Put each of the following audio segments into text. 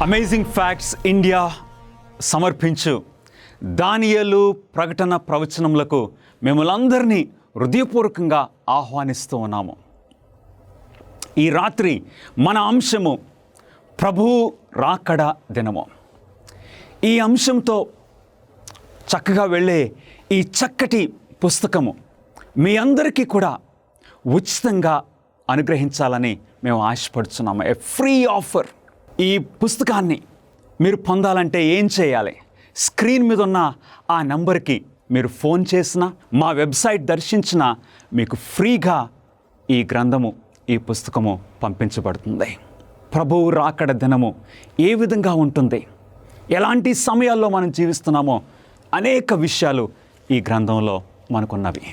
Amazing facts India సమర్పించు దానియేలు ప్రకటన ప్రవచనములకు మిమ్మల్ందరినీ హృదయపూర్వకంగా ఆహ్వానిస్తూ ఉన్నాము. ఈ రాత్రి మన అంశము ప్రభువు రాకడ దినము. ఈ అంశంతో చక్కగా వెళ్ళే ఈ చక్కటి పుస్తకము మీ అందరికీ కూడా ఉచితంగా అనుగ్రహించాలని మేము ఆశపడుతున్నాము. ఏ ఫ్రీ ఆఫర్. ఈ పుస్తకాన్ని మీరు పొందాలంటే ఏం చేయాలి? స్క్రీన్ మీద ఉన్న ఆ నంబర్కి మీరు ఫోన్ చేసినా, మా వెబ్సైట్ దర్శించినా మీకు ఫ్రీగా ఈ గ్రంథము, ఈ పుస్తకము పంపించబడుతుంది. ప్రభువు రాకడ దినము ఏ విధంగా ఉంటుంది, ఎలాంటి సమయాల్లో మనం జీవిస్తున్నామో అనేక విషయాలు ఈ గ్రంథంలో మనకున్నవి.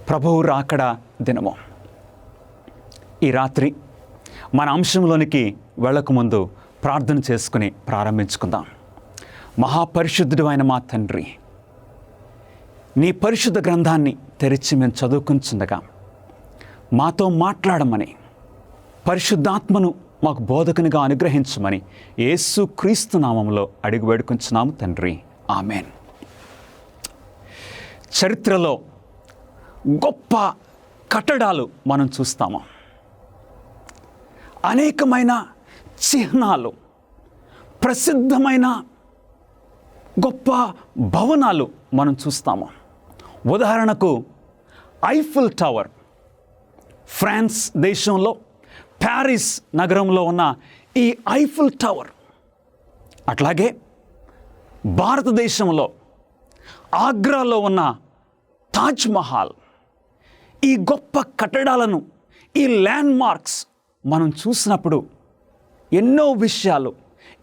ప్రభువు రాకడ దినము. ఈ రాత్రి మన అంశంలోనికి వెళ్ళకముందు ప్రార్థన చేసుకుని ప్రారంభించుకుందాం. మహాపరిశుద్ధుడు అయిన మా తండ్రి, నీ పరిశుద్ధ గ్రంథాన్ని తెరిచి మేము చదువుకుంటుండగా మాతో మాట్లాడమని, పరిశుద్ధాత్మను మాకు బోధకునిగా అనుగ్రహించమని యేసు క్రీస్తు నామములో అడిగి వేడుకుంటున్నాము తండ్రి. ఆమెన్. చరిత్రలో గొప్ప కట్టడాలు మనం చూస్తాము. అనేకమైన చిహ్నాలు, ప్రసిద్ధమైన గొప్ప భవనాలు మనం చూస్తాము. ఉదాహరణకు ఐఫిల్ టవర్, ఫ్రాన్స్ దేశంలో ప్యారిస్ నగరంలో ఉన్న ఈ ఐఫిల్ టవర్. అట్లాగే భారతదేశంలో ఆగ్రాలో ఉన్న తాజ్ మహల్. ఈ గొప్ప కట్టడాలను, ఈ ల్యాండ్ మార్క్స్ మనం చూసినప్పుడు ఎన్నో విషయాలు,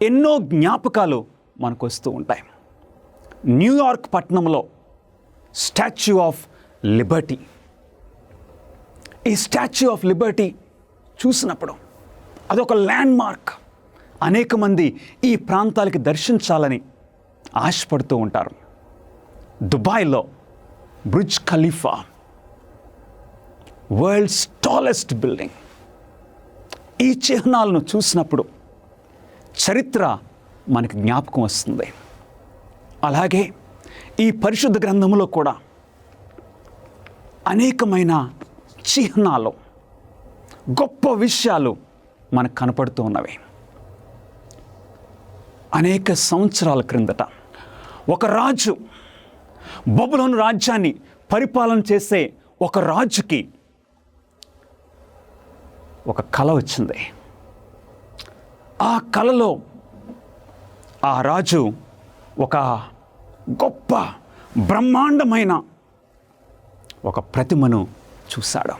ఎన్నో జ్ఞాపకాలు మనకు వస్తూ ఉంటాయి. న్యూయార్క్ పట్టణంలో స్టాచ్యూ ఆఫ్ లిబర్టీ. ఈ స్టాచ్యూ ఆఫ్ లిబర్టీ చూసినప్పుడు అదొక ల్యాండ్ మార్క్. అనేక మంది ఈ ప్రాంతాలకి దర్శించాలని ఆశపడుతూ ఉంటారు. దుబాయ్లో Burj Khalifa, world's tallest building. ఈ చిహ్నాలను చూసినప్పుడు చరిత్ర మనకి జ్ఞాపకం వస్తుంది. అలాగే ఈ పరిశుద్ధ గ్రంథంలో కూడా అనేకమైన చిహ్నాలు, గొప్ప విషయాలు మనకు కనపడుతూ ఉన్నవి. అనేక సంవత్సరాల క్రిందట ఒక రాజు, బబులోను రాజ్యాన్ని పరిపాలన చేసే ఒక రాజుకి ఒక కల వచ్చింది. ఆ కలలో ఆ రాజు ఒక గొప్ప బ్రహ్మాండమైన ఒక ప్రతిమను చూశాడు.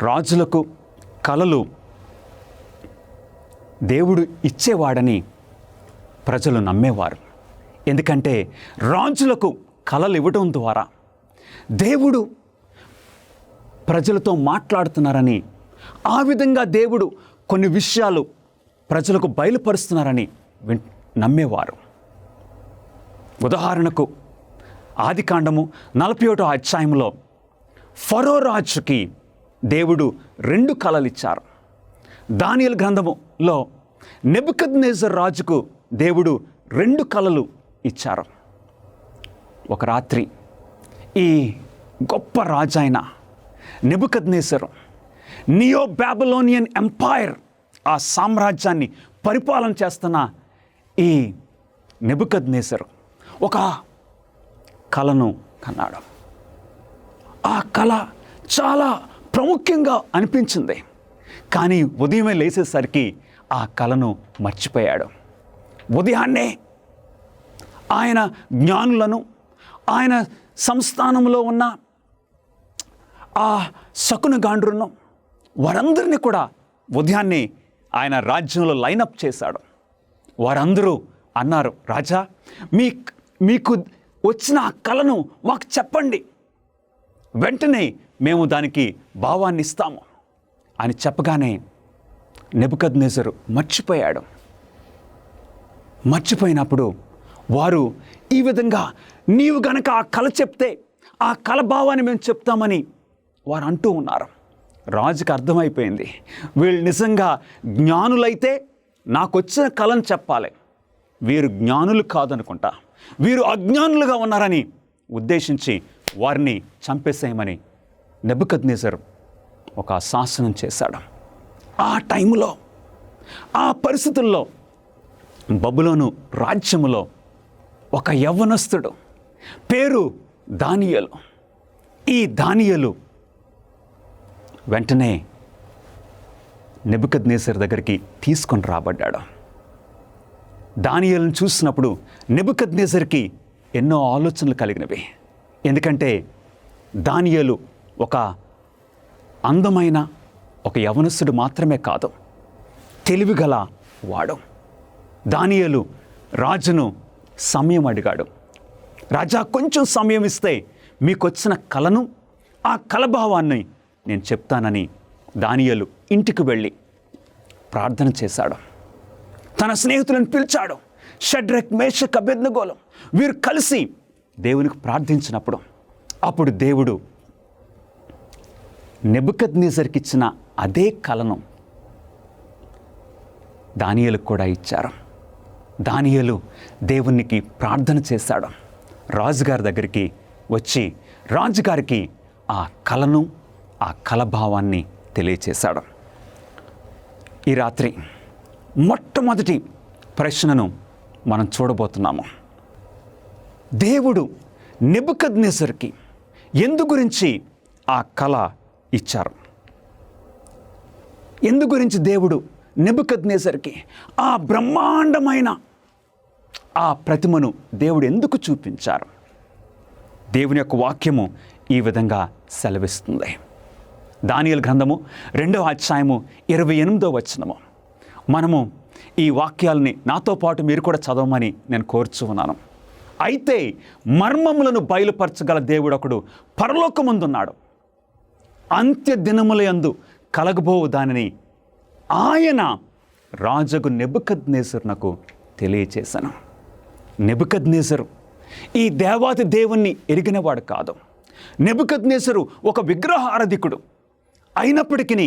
రాజులకు కలలు దేవుడు ఇచ్చేవాడని ప్రజలు నమ్మేవారు. ఎందుకంటే రాజులకు కలలు ఇవ్వడం ద్వారా దేవుడు ప్రజలతో మాట్లాడుతున్నారని, ఆ విధంగా దేవుడు కొన్ని విషయాలు ప్రజలకు బయలుపరుస్తున్నారని నమ్మేవారు. ఉదాహరణకు ఆదికాండము 41వ అధ్యాయంలో ఫరో రాజుకి దేవుడు 2 కలలు ఇచ్చారు. దానియేలు గ్రంథములో నెబుకద్నెజర్ రాజుకు దేవుడు 2 కలలు ఇచ్చారు. ఒక రాత్రి ఈ గొప్ప రాజైన నెబుకద్నెజరు నియో బాబిలోనియన్ ఎంపైర్, ఆ సామ్రాజ్యాన్ని పరిపాలన చేస్తున్న ఈ నెబుకద్నెజరు ఒక కలను కన్నాడు. ఆ కళ చాలా ప్రాముఖ్యంగా అనిపించింది. కానీ ఉదయమే లేచేసరికి ఆ కళను మర్చిపోయాడు. ఉదయాన్నే ఆయన జ్ఞానులను, ఆయన సంస్థానంలో ఉన్న ఆ శకునగాండ్రును, వారందరినీ కూడా ఉదయాన్నే ఆయన రాజ్యంలో లైనప్ చేశాడు. వారందరూ అన్నారు, రాజా, మీకు వచ్చిన ఆ కళను మాకు చెప్పండి, వెంటనే మేము దానికి భావాన్ని ఇస్తాము అని చెప్పగానే నెబుకద్నెజరు మర్చిపోయాడు. మర్చిపోయినప్పుడు వారు ఈ విధంగా, నీవు గనక ఆ కళ చెప్తే ఆ కళ భావాన్ని మేము చెప్తామని వారు అంటూ ఉన్నారు. రాజుకు అర్థమైపోయింది, వీళ్ళు నిజంగా జ్ఞానులైతే నాకు వచ్చిన కళను చెప్పాలి, వీరు జ్ఞానులు కాదనుకుంటా, వీరు అజ్ఞానులుగా ఉన్నారని ఉద్దేశించి వారిని చంపేసేయమని నెబుకద్నెజరు ఒక శాసనం చేశాడు. ఆ టైంలో, ఆ పరిస్థితుల్లో బబులోను రాజ్యములో ఒక యవ్వనస్తుడు పేరు దానియేలు. ఈ దానియేలు వెంటనే నెబుకద్నెజరు దగ్గరికి తీసుకొని రాబడ్డాడు. దానియేలును చూసినప్పుడు నెబుకద్నెజరుకి ఎన్నో ఆలోచనలు కలిగినవి. ఎందుకంటే దానియేలు ఒక అందమైన ఒక యవనస్తుడు మాత్రమే కాదు, తెలివిగల వాడు. దానియేలు రాజును సమయం అడిగాడు. రాజా, కొంచెం సమయం ఇస్తే మీకు వచ్చిన కళను, ఆ కళభావాన్ని నేను చెప్తానని దానియేలు ఇంటికి వెళ్ళి ప్రార్థన చేశాడు. తన స్నేహితులను పిలిచాడు. షడ్రక్, మేషక్, అబేద్నెగోలు వీరు కలిసి దేవునికి ప్రార్థించినప్పుడు అప్పుడు దేవుడు నెబుకద్నెజరుకి ఇచ్చిన అదే కళను దానియేలుకు కూడా ఇచ్చారు. దానియేలు దేవునికి ప్రార్థన చేశాడు. రాజుగారి దగ్గరికి వచ్చి రాజుగారికి ఆ కళను, ఆ కళభావాన్ని తెలియచేశాడు. ఈ రాత్రి మొట్టమొదటి ప్రశ్నను మనం చూడబోతున్నాము. దేవుడు నెబుకద్నెజరుకి ఎందు గురించి ఆ కళ ఇచ్చారు? ఎందు గురించి దేవుడు నెబుకద్నెజరుకి ఆ బ్రహ్మాండమైన ఆ ప్రతిమను దేవుడు ఎందుకు చూపించారు? దేవుని యొక్క వాక్యము ఈ విధంగా సెలవిస్తుంది. దానియేలు గ్రంథము 2వ అధ్యాయము 28వ వచనము. మనము ఈ వాక్యాలని నాతో పాటు మీరు కూడా చదవమని నేను కోరుచు ఉన్నాను. అయితే మర్మములను బయలుపరచగల దేవుడు ఒకడు పరలోకమందున్నాడు. అంత్య దినములయందు కలగబోవు దానిని ఆయన రాజుకు నెబుకద్నెజరునకు తెలియచేశాను. నెబుకద్నెజరు ఈ దేవాది దేవుణ్ణి ఎరిగినవాడు కాదు. నెబుకద్నెజరు ఒక విగ్రహారాధికుడు అయినప్పటికీ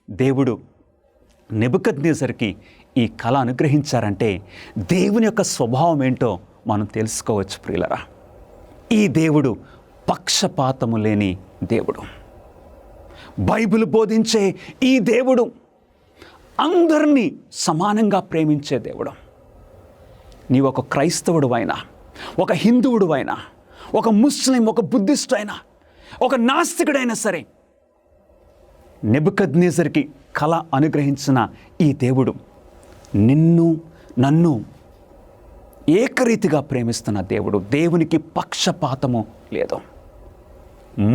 దేవుడు నెబుకద్నెజరుకి ఈ కళ అనుగ్రహించారంటే దేవుని యొక్క స్వభావం ఏంటో మనం తెలుసుకోవచ్చు ప్రియులరా. ఈ దేవుడు పక్షపాతము లేని దేవుడు. బైబిల్ బోధించే ఈ దేవుడు అందరినీ సమానంగా ప్రేమించే దేవుడు. నీవు ఒక క్రైస్తవుడు అయినా, ఒక హిందువుడు అయినా, ఒక ముస్లిం, ఒక బుద్ధిస్ట్ అయినా, ఒక నాస్తికుడైనా సరే, నెబుకద్నెజరుకి కళ అనుగ్రహించిన ఈ దేవుడు నిన్ను నన్ను ఏకరీతిగా ప్రేమిస్తున్న దేవుడు. దేవునికి పక్షపాతము లేదు.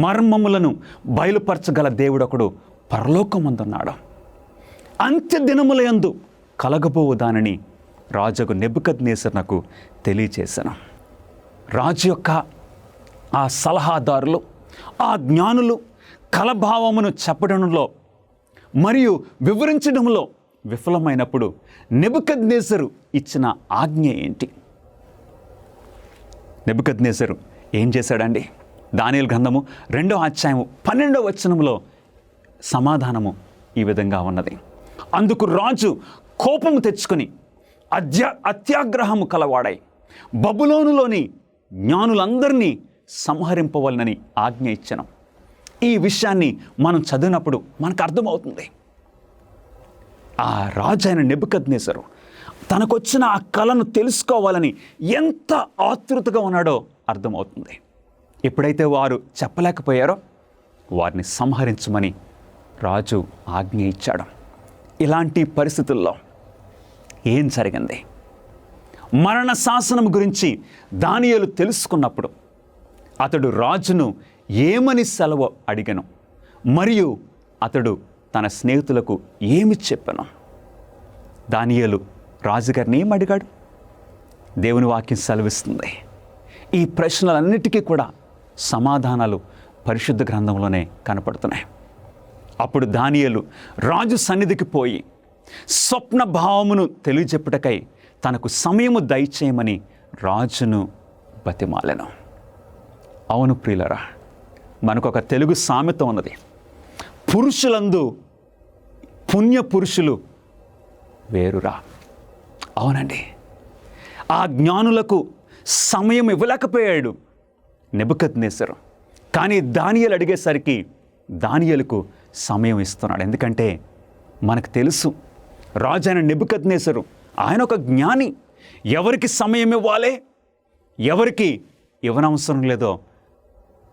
మర్మములను బయలుపరచగల దేవుడు ఒకడు పరలోకమందున్నాడు. అంత్య దినములయందు కలగబోవు దానిని రాజుకు నెబుకద్నెజరునకు తెలియచేశాను. రాజు యొక్క ఆ సలహాదారులు, ఆ జ్ఞానులు కలభావమును చెప్పడంలో మరియు వివరించడంలో విఫలమైనప్పుడు నెబుకద్నెజరు ఇచ్చిన ఆజ్ఞ ఏంటి? నెబుకద్నెజరు ఏం చేశాడండి? దానియేలు గ్రంథము 2వ అధ్యాయము 12వ వచనములో సమాధానము ఈ విధంగా ఉన్నది. అందుకు రాజు కోపము తెచ్చుకొని అత్యాగ్రహము కలవాడై బబులోనులోని జ్ఞానులందరినీ సంహరింపవలనని ఆజ్ఞ ఇచ్చెను. ఈ విషయాన్ని మనం చదివినప్పుడు మనకు అర్థమవుతుంది. ఆ రాజు అయిన నెబుకద్నెజరు తనకొచ్చిన ఆ కళను తెలుసుకోవాలని ఎంత ఆతృతగా ఉన్నాడో అర్థమవుతుంది. ఎప్పుడైతే వారు చెప్పలేకపోయారో వారిని సంహరించమని రాజు ఆజ్ఞ ఇచ్చాడు. ఇలాంటి పరిస్థితుల్లో ఏం జరిగింది? మరణ శాసనం గురించి దానియేలు తెలుసుకున్నప్పుడు అతడు రాజును ఏమని సెలవు అడిగను, మరియు అతడు తన స్నేహితులకు ఏమి చెప్పను? దానియేలు రాజుగారిని ఏం అడిగాడు? దేవుని వాక్యం సెలవిస్తుంది. ఈ ప్రశ్నలన్నిటికీ కూడా సమాధానాలు పరిశుద్ధ గ్రంథంలోనే కనపడుతున్నాయి. అప్పుడు దానియేలు రాజు సన్నిధికి పోయి స్వప్న భావమును తెలియజెప్పుటకై తనకు సమయము దయచేయమని రాజును బతిమాలెను. అవును ప్రియులరా, మనకొక తెలుగు సామెత ఉన్నది, పురుషులందు పుణ్య పురుషులు వేరురా. అవునండి, ఆ జ్ఞానులకు సమయం ఇవ్వలేకపోయాడు నెబుకద్నెజరు. కానీ దానియేలు అడిగేసరికి దానియేలుకు సమయం ఇస్తున్నాడు. ఎందుకంటే మనకు తెలుసు, రాజు అయిన నెబుకద్నెజరు ఆయన ఒక జ్ఞాని. ఎవరికి సమయం ఇవ్వాలి, ఎవరికి ఇవ్వనవసరం లేదో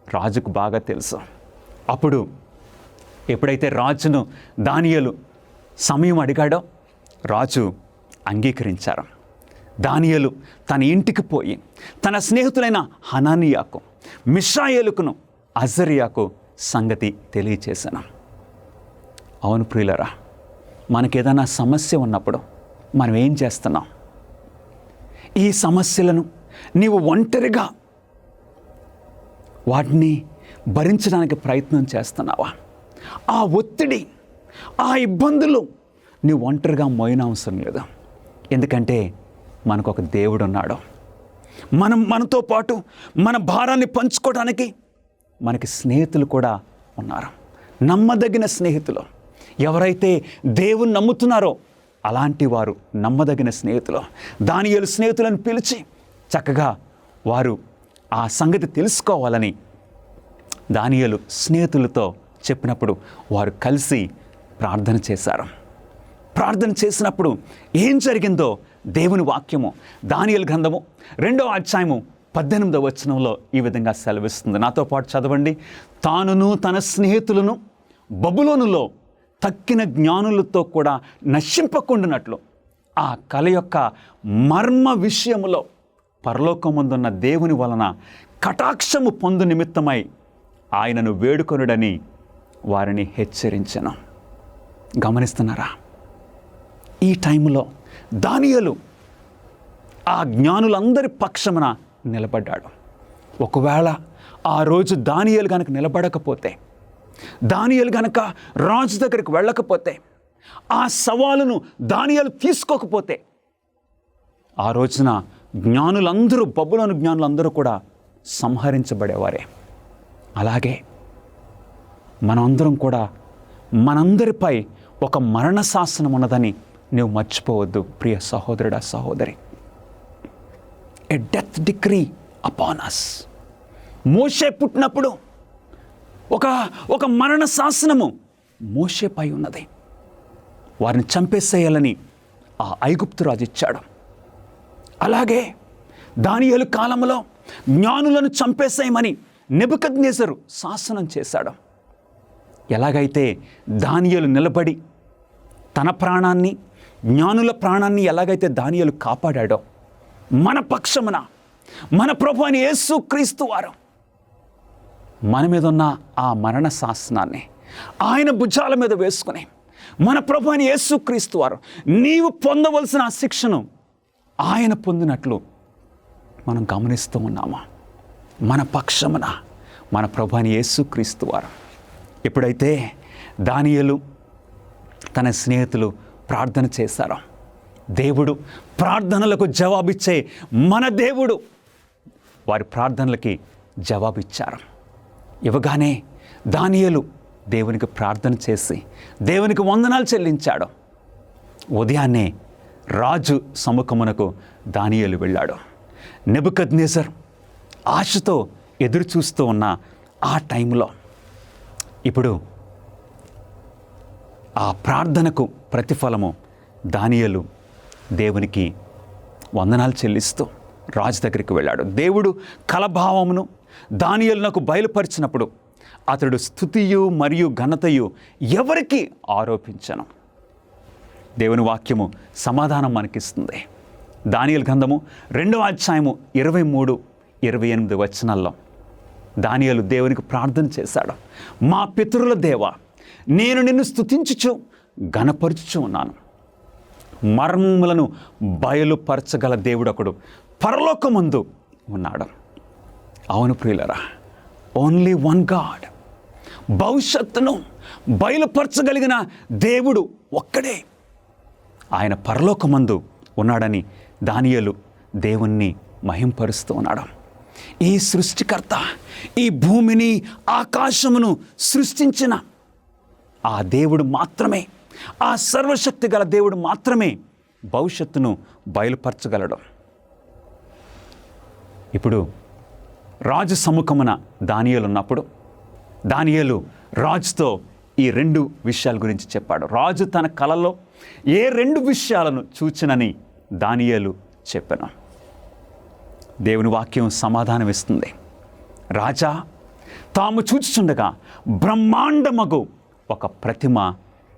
రాజుకు బాగా తెలుసు. అప్పుడు ఎప్పుడైతే రాజును దానియేలు సమయం అడిగాడో రాజు అంగీకరించారు. దానియేలు తన ఇంటికి పోయి తన స్నేహితులైన హనానీయాకు, మిషాయేలుకును, అజర్యాకు సంగతి తెలియచేశాను. అవును ప్రియులరా, మనకేదైనా సమస్య ఉన్నప్పుడు మనం ఏం చేస్తున్నాం? ఈ సమస్యలను నీవు ఒంటరిగా వాటిని భరించడానికి ప్రయత్నం చేస్తున్నావా? ఆ ఒత్తిడి, ఆ ఇబ్బందులు నీవు ఒంటరిగా మోయన అవసరం లేదు. ఎందుకంటే మనకు ఒక దేవుడు ఉన్నాడు. మనతో పాటు మన భారాన్ని పంచుకోవడానికి మనకి స్నేహితులు కూడా ఉన్నారు. నమ్మదగిన స్నేహితులు. ఎవరైతే దేవుని నమ్ముతున్నారో అలాంటి వారు నమ్మదగిన స్నేహితులు. దానియేలు స్నేహితులను పిలిచి చక్కగా వారు ఆ సంగతి తెలుసుకోవాలని దానియేలు స్నేహితులతో చెప్పినప్పుడు వారు కలిసి ప్రార్థన చేశారు. ప్రార్థన చేసినప్పుడు ఏం జరిగిందో దేవుని వాక్యము దానియేలు గ్రంథము 2వ అధ్యాయము 18వ వచనంలో ఈ విధంగా సెలవిస్తుంది. నాతో పాటు చదవండి. తానును తన స్నేహితులను బబులోనులో తక్కిన జ్ఞానులతో కూడా నశింపకుండానట్లు ఆ కల యొక్క మర్మ విషయములో పరలోకమందున్న దేవుని వలన కటాక్షము పొందు నిమిత్తమై ఆయనను వేడుకొనుడని వారిని హెచ్చరించెను. గమనిస్తున్నారా? ఈ టైంలో దానియేలు ఆ జ్ఞానులందరి పక్షమున నిలబడ్డాడు. ఒకవేళ ఆ రోజు దానియేలు కనుక నిలబడకపోతే, దానియేలు కనుక రాజు దగ్గరికి వెళ్ళకపోతే, ఆ సవాలును దానియేలు తీసుకోకపోతే, ఆ రోజున జ్ఞానులందరూ, బబులోను జ్ఞానులందరూ కూడా సంహరించబడేవారే. అలాగే మనందరం కూడా, మనందరిపై ఒక మరణ శాసనం ఉన్నదని నువ్వు మర్చిపోవద్దు ప్రియ సహోదరుడా, సహోదరి. A death decree upon us. మోషే పుట్టినప్పుడు ఒక మరణ శాసనము మోషేపై ఉన్నది. వారిని చంపేసేయాలని ఆ ఐగుప్తు రాజు ఇచ్చాడు. అలాగే దానియేలు కాలంలో జ్ఞానులను చంపేసేయమని నెబుకద్నెజరు శాసనం చేశాడు. ఎలాగైతే దానియేలు నిలబడి తన ప్రాణాన్ని, జ్ఞానుల ప్రాణాన్ని ఎలాగైతే దానియేలు కాపాడాడో, మన పక్షమున మన ప్రభు అయిన యేసుక్రీస్తు వారు మన మీద ఉన్న ఆ మరణ శాసనాన్ని ఆయన భుజాల మీద వేసుకుని, మన ప్రభు అయిన యేసుక్రీస్తు వారు నీవు పొందవలసిన ఆ శిక్షను ఆయన పొందినట్లు మనం గమనిస్తూ ఉన్నామా? మన పక్షమున మన ప్రభు అయిన యేసుక్రీస్తు వారు. ఎప్పుడైతే దానియేలు తన స్నేహితులు ప్రార్థన చేశారో, దేవుడు ప్రార్థనలకు జవాబిచ్చే మన దేవుడు వారి ప్రార్థనలకి జవాబిచ్చారు. ఇవ్వగానే దానియేలు దేవునికి ప్రార్థన చేసి దేవునికి వందనాలు చెల్లించాడు. ఉదయాన్నే రాజు సముఖమునకు దానియేలు వెళ్ళాడు. నెబుకద్నెజర్ ఆశతో ఎదురు చూస్తూ ఉన్న ఆ టైంలో ఇప్పుడు ఆ ప్రార్థనకు ప్రతిఫలము దానియేలు దేవునికి వందనాలు చెల్లిస్తూ రాజు దగ్గరికి వెళ్ళాడు. దేవుడు కలభావమును దానియేలునకు బయలుపరిచినప్పుడు అతడు స్తుతియు మరియు ఘనతయు ఎవరికి ఆరోపించను. దేవుని వాక్యము సమాధానం మనకిస్తుంది. దానియేలు గ్రంథము 2వ అధ్యాయము 23-28 వచనాల్లో దానియేలు దేవునికి ప్రార్థన చేశాడు. మా పితరుల దేవా, నేను నిన్ను స్తుతించుచు ఘనపరుచుచు ఉన్నాను. మర్మములను బయలుపరచగల దేవుడు ఒకడు పరలోకమందు ఉన్నాడు. అవును ప్రియులరా, ఓన్లీ వన్ గాడ్. భవిష్యత్తును బయలుపరచగలిగిన దేవుడు ఒక్కడే. ఆయన పరలోకమందు ఉన్నాడని దానియేలు దేవుణ్ణి మహింపరుస్తూ ఉన్నాడు. ఈ సృష్టికర్త ఈ భూమిని ఆకాశమును సృష్టించిన ఆ దేవుడు మాత్రమే, ఆ సర్వశక్తి గల దేవుడు మాత్రమే భవిష్యత్తును బయలుపరచగలడు. ఇప్పుడు రాజు సముఖమున దానియేలు ఉన్నప్పుడు దానియేలు రాజుతో ఈ 2 విషయాల గురించి చెప్పాడు. రాజు తన కలలో ఏ 2 విషయాలను చూచినని దానియేలు చెప్పాను. దేవుని వాక్యం సమాధానం ఇస్తుంది. రాజా తాము చూచుచుండగా బ్రహ్మాండమగు ఒక ప్రతిమ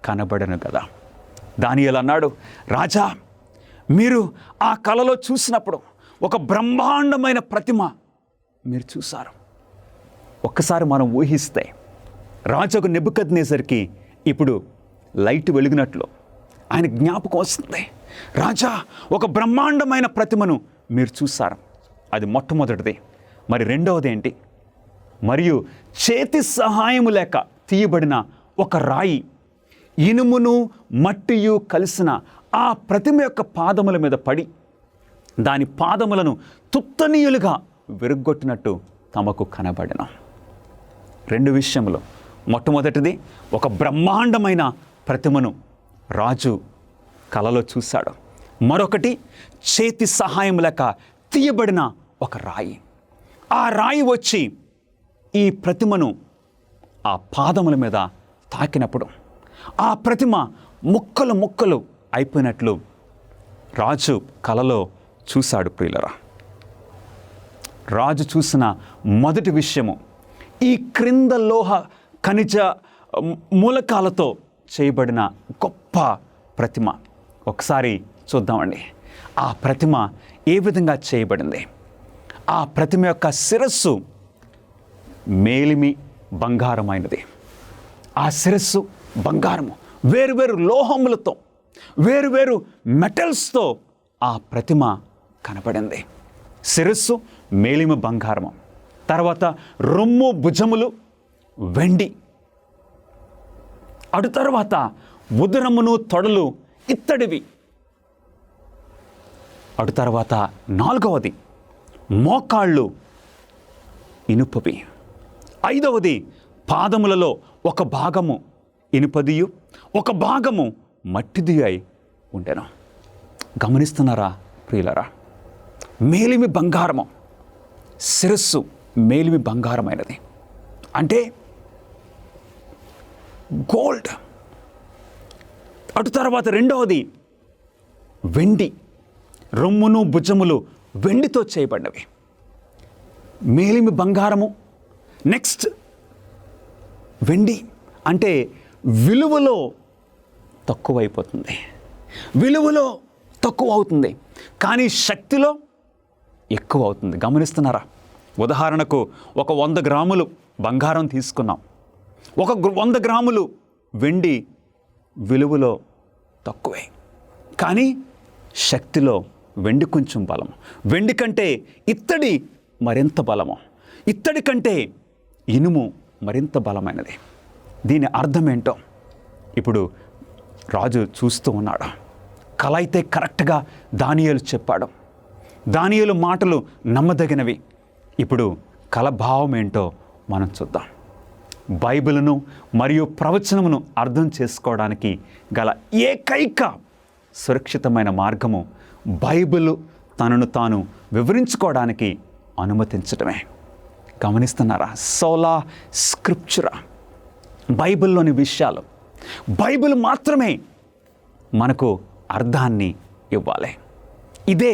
కనబడను కదా. దానియేలు అన్నాడు, రాజా మీరు ఆ కలలో చూసినప్పుడు ఒక బ్రహ్మాండమైన ప్రతిమ మీరు చూశారు. ఒక్కసారి మనం ఊహిస్తే రాజుకు నెబుకద్నెజర్కి ఇప్పుడు లైట్ వెలిగినట్లు ఆయన జ్ఞాపకం వస్తుంది. రాజా ఒక బ్రహ్మాండమైన ప్రతిమను మీరు చూశారు. అది మొట్టమొదటిది. మరి రెండవది ఏంటి? మరియు చేతి సహాయము లేక తీయబడిన ఒక రాయి ఇనుమును మట్టియు కలిసిన ఆ ప్రతిమ యొక్క పాదముల మీద పడి దాని పాదములను తుత్తనీయులుగా విరుగ్గొట్టినట్టు తమకు కనబడిన 2 విషయములు. మొట్టమొదటిది ఒక బ్రహ్మాండమైన ప్రతిమను రాజు కలలో చూశాడు. మరొకటి చేతి సహాయం లేక తీయబడిన ఒక రాయి. ఆ రాయి వచ్చి ఈ ప్రతిమను ఆ పాదముల మీద తాకినప్పుడు ఆ ప్రతిమ ముక్కలు ముక్కలు అయిపోయినట్లు రాజు కలలో చూశాడు. ప్రియులరా, రాజు చూసిన మొదటి విషయము ఈ క్రింద లోహ ఖనిజ మూలకాలతో చేయబడిన గొప్ప ప్రతిమ. ఒకసారి చూద్దామండి. ఆ ప్రతిమ ఏ విధంగా చేయబడింది? ఆ ప్రతిమ యొక్క శిరస్సు మేలిమి బంగారమైనది. ఆ శిరస్సు బంగారము, వేరువేరు లోహములతో, వేరువేరు మెటల్స్తో ఆ ప్రతిమ కనబడింది. శిరస్సు మేలిమి బంగారము, తర్వాత రొమ్ము భుజములు వెండి, అటు తర్వాత ఉదరమును తొడలు ఇత్తడివి, అటు తర్వాత 4వది మోకాళ్ళు ఇనుపవి, 5వది పాదములలో ఒక భాగము ఇనుపదియు ఒక భాగము మట్టిది అయి ఉండెను. గమనిస్తున్నారా ప్రియులరా? మేలిమి బంగారము, శిరస్సు మేలిమి బంగారమైనది అంటే గోల్డ్. అటు తర్వాత 2వది వెండి, రొమ్మును భుజములు వెండితో చేయబడినవి. మేలిమి బంగారము, నెక్స్ట్ వెండి అంటే విలువలో తక్కువైపోతుంది, విలువలో తక్కువ అవుతుంది, కానీ శక్తిలో ఎక్కువ అవుతుంది. గమనిస్తున్నారా? ఉదాహరణకు ఒక 100 గ్రాములు బంగారం తీసుకున్నాం, ఒక 100 గ్రాములు వెండి విలువలో తక్కువే, కానీ శక్తిలో వెండి కొంచెం బలము. వెండి కంటే ఇత్తడి మరింత బలము, ఇత్తడి కంటే ఇనుము మరింత బలమైనది. దీని అర్థం ఏంటో ఇప్పుడు రాజు చూస్తూ ఉన్నాడు. కల అయితే కరెక్ట్గా దానియేలు చెప్పాడు. దానియేలు మాటలు నమ్మదగినవి. ఇప్పుడు కల భావం ఏంటో మనం చూద్దాం. బైబిలును మరియు ప్రవచనమును అర్థం చేసుకోవడానికి గల ఏకైక సురక్షితమైన మార్గము బైబిలు తనను తాను వివరించుకోవడానికి అనుమతించడమే. గమనిస్తున్నారా? సోలా స్క్రిప్చురా, బైబిల్లోని విషయాలు, బైబిల్ మాత్రమే మనకు అర్థాన్ని ఇవ్వాలి. ఇదే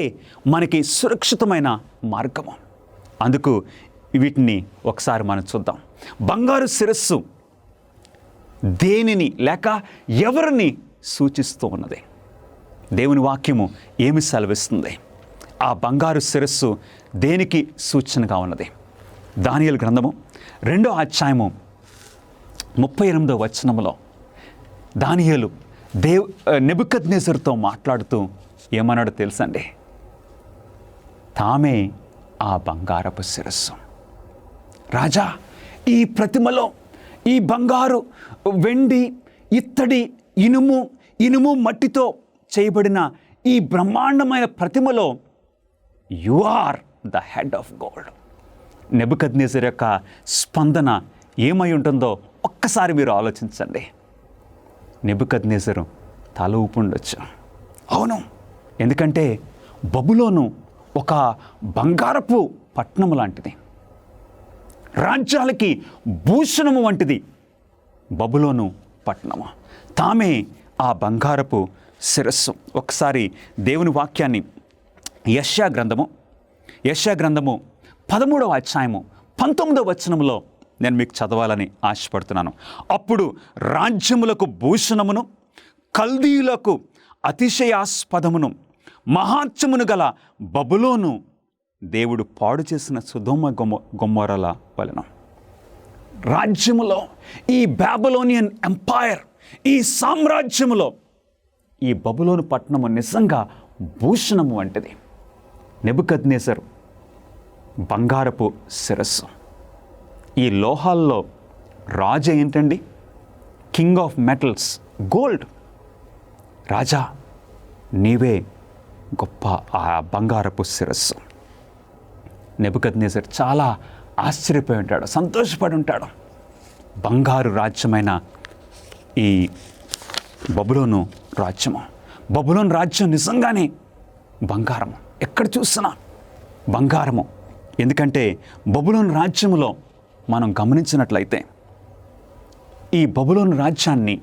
మనకి సురక్షితమైన మార్గము. అందుకు వీటిని ఒకసారి మనం చూద్దాం. బంగారు శిరస్సు దేనిని లేక ఎవరిని సూచిస్తూ ఉన్నది? దేవుని వాక్యము ఏమి సెలవిస్తుంది? ఆ బంగారు శిరస్సు దేనికి సూచనగా ఉన్నది? దానియేలు గ్రంథము 2వ అధ్యాయము 38వ వచనములో దానియేలు నెబుకద్నెజరుతో మాట్లాడుతూ ఏమన్నాడో తెలుసండి? తామే ఆ బంగారపు శిరస్సు. రాజా, ఈ ప్రతిమలో ఈ బంగారు, వెండి, ఇత్తడి, ఇనుము మట్టితో చేయబడిన ఈ బ్రహ్మాండమైన ప్రతిమలో you are the head of gold. Nebuchadnezzar యొక్క స్పందన ఏమై ఉంటుందో ఒక్కసారి మీరు ఆలోచించండి. నెబుకద్నెజరు తల ఊపుండొచ్చు. అవును, ఎందుకంటే బబులోను ఒక బంగారపు పట్టణము లాంటిది, రాజ్యాలకి భూషణము వంటిది బబులోను పట్టణము. తామే ఆ బంగారపు శిరస్సు. ఒకసారి దేవుని వాక్యాన్ని యెషయా గ్రంథము 13వ అధ్యాయము 19వ వచనములో నేను మీకు చదవాలని ఆశపడుతున్నాను. అప్పుడు రాజ్యములకు భూషణమును, కల్దీయులకు అతిశయాస్పదమును, మహాత్యమును గల బబులోను దేవుడు పాడు చేసిన సొదొమ గొమొర్రాల వలెను. రాజ్యములో ఈ బాబిలోనియన్ ఎంపైర్, ఈ సామ్రాజ్యములో ఈ బబులోను పట్టణము నిజంగా భూషణము వంటిది. నెబుకద్నెజరు బంగారపు శిరస్సు. ఈ లోహాల్లో రాజు ఏంటండి? King of metals, gold. రాజా, నీవే గొప్ప ఆ బంగారపు శిరస్సు. నెబుకద్నెజరు చాలా ఆశ్చర్యపోయి ఉంటాడు, సంతోషపడి ఉంటాడు. బంగారు రాజ్యమైన ఈ బబులోను రాజ్యము, బబులోను రాజ్యం నిజంగానే బంగారము. ఎక్కడ చూసినా బంగారము. ఎందుకంటే బబులోను రాజ్యములో మనం గమనించినట్లయితే ఈ బబులోను రాజ్యాన్ని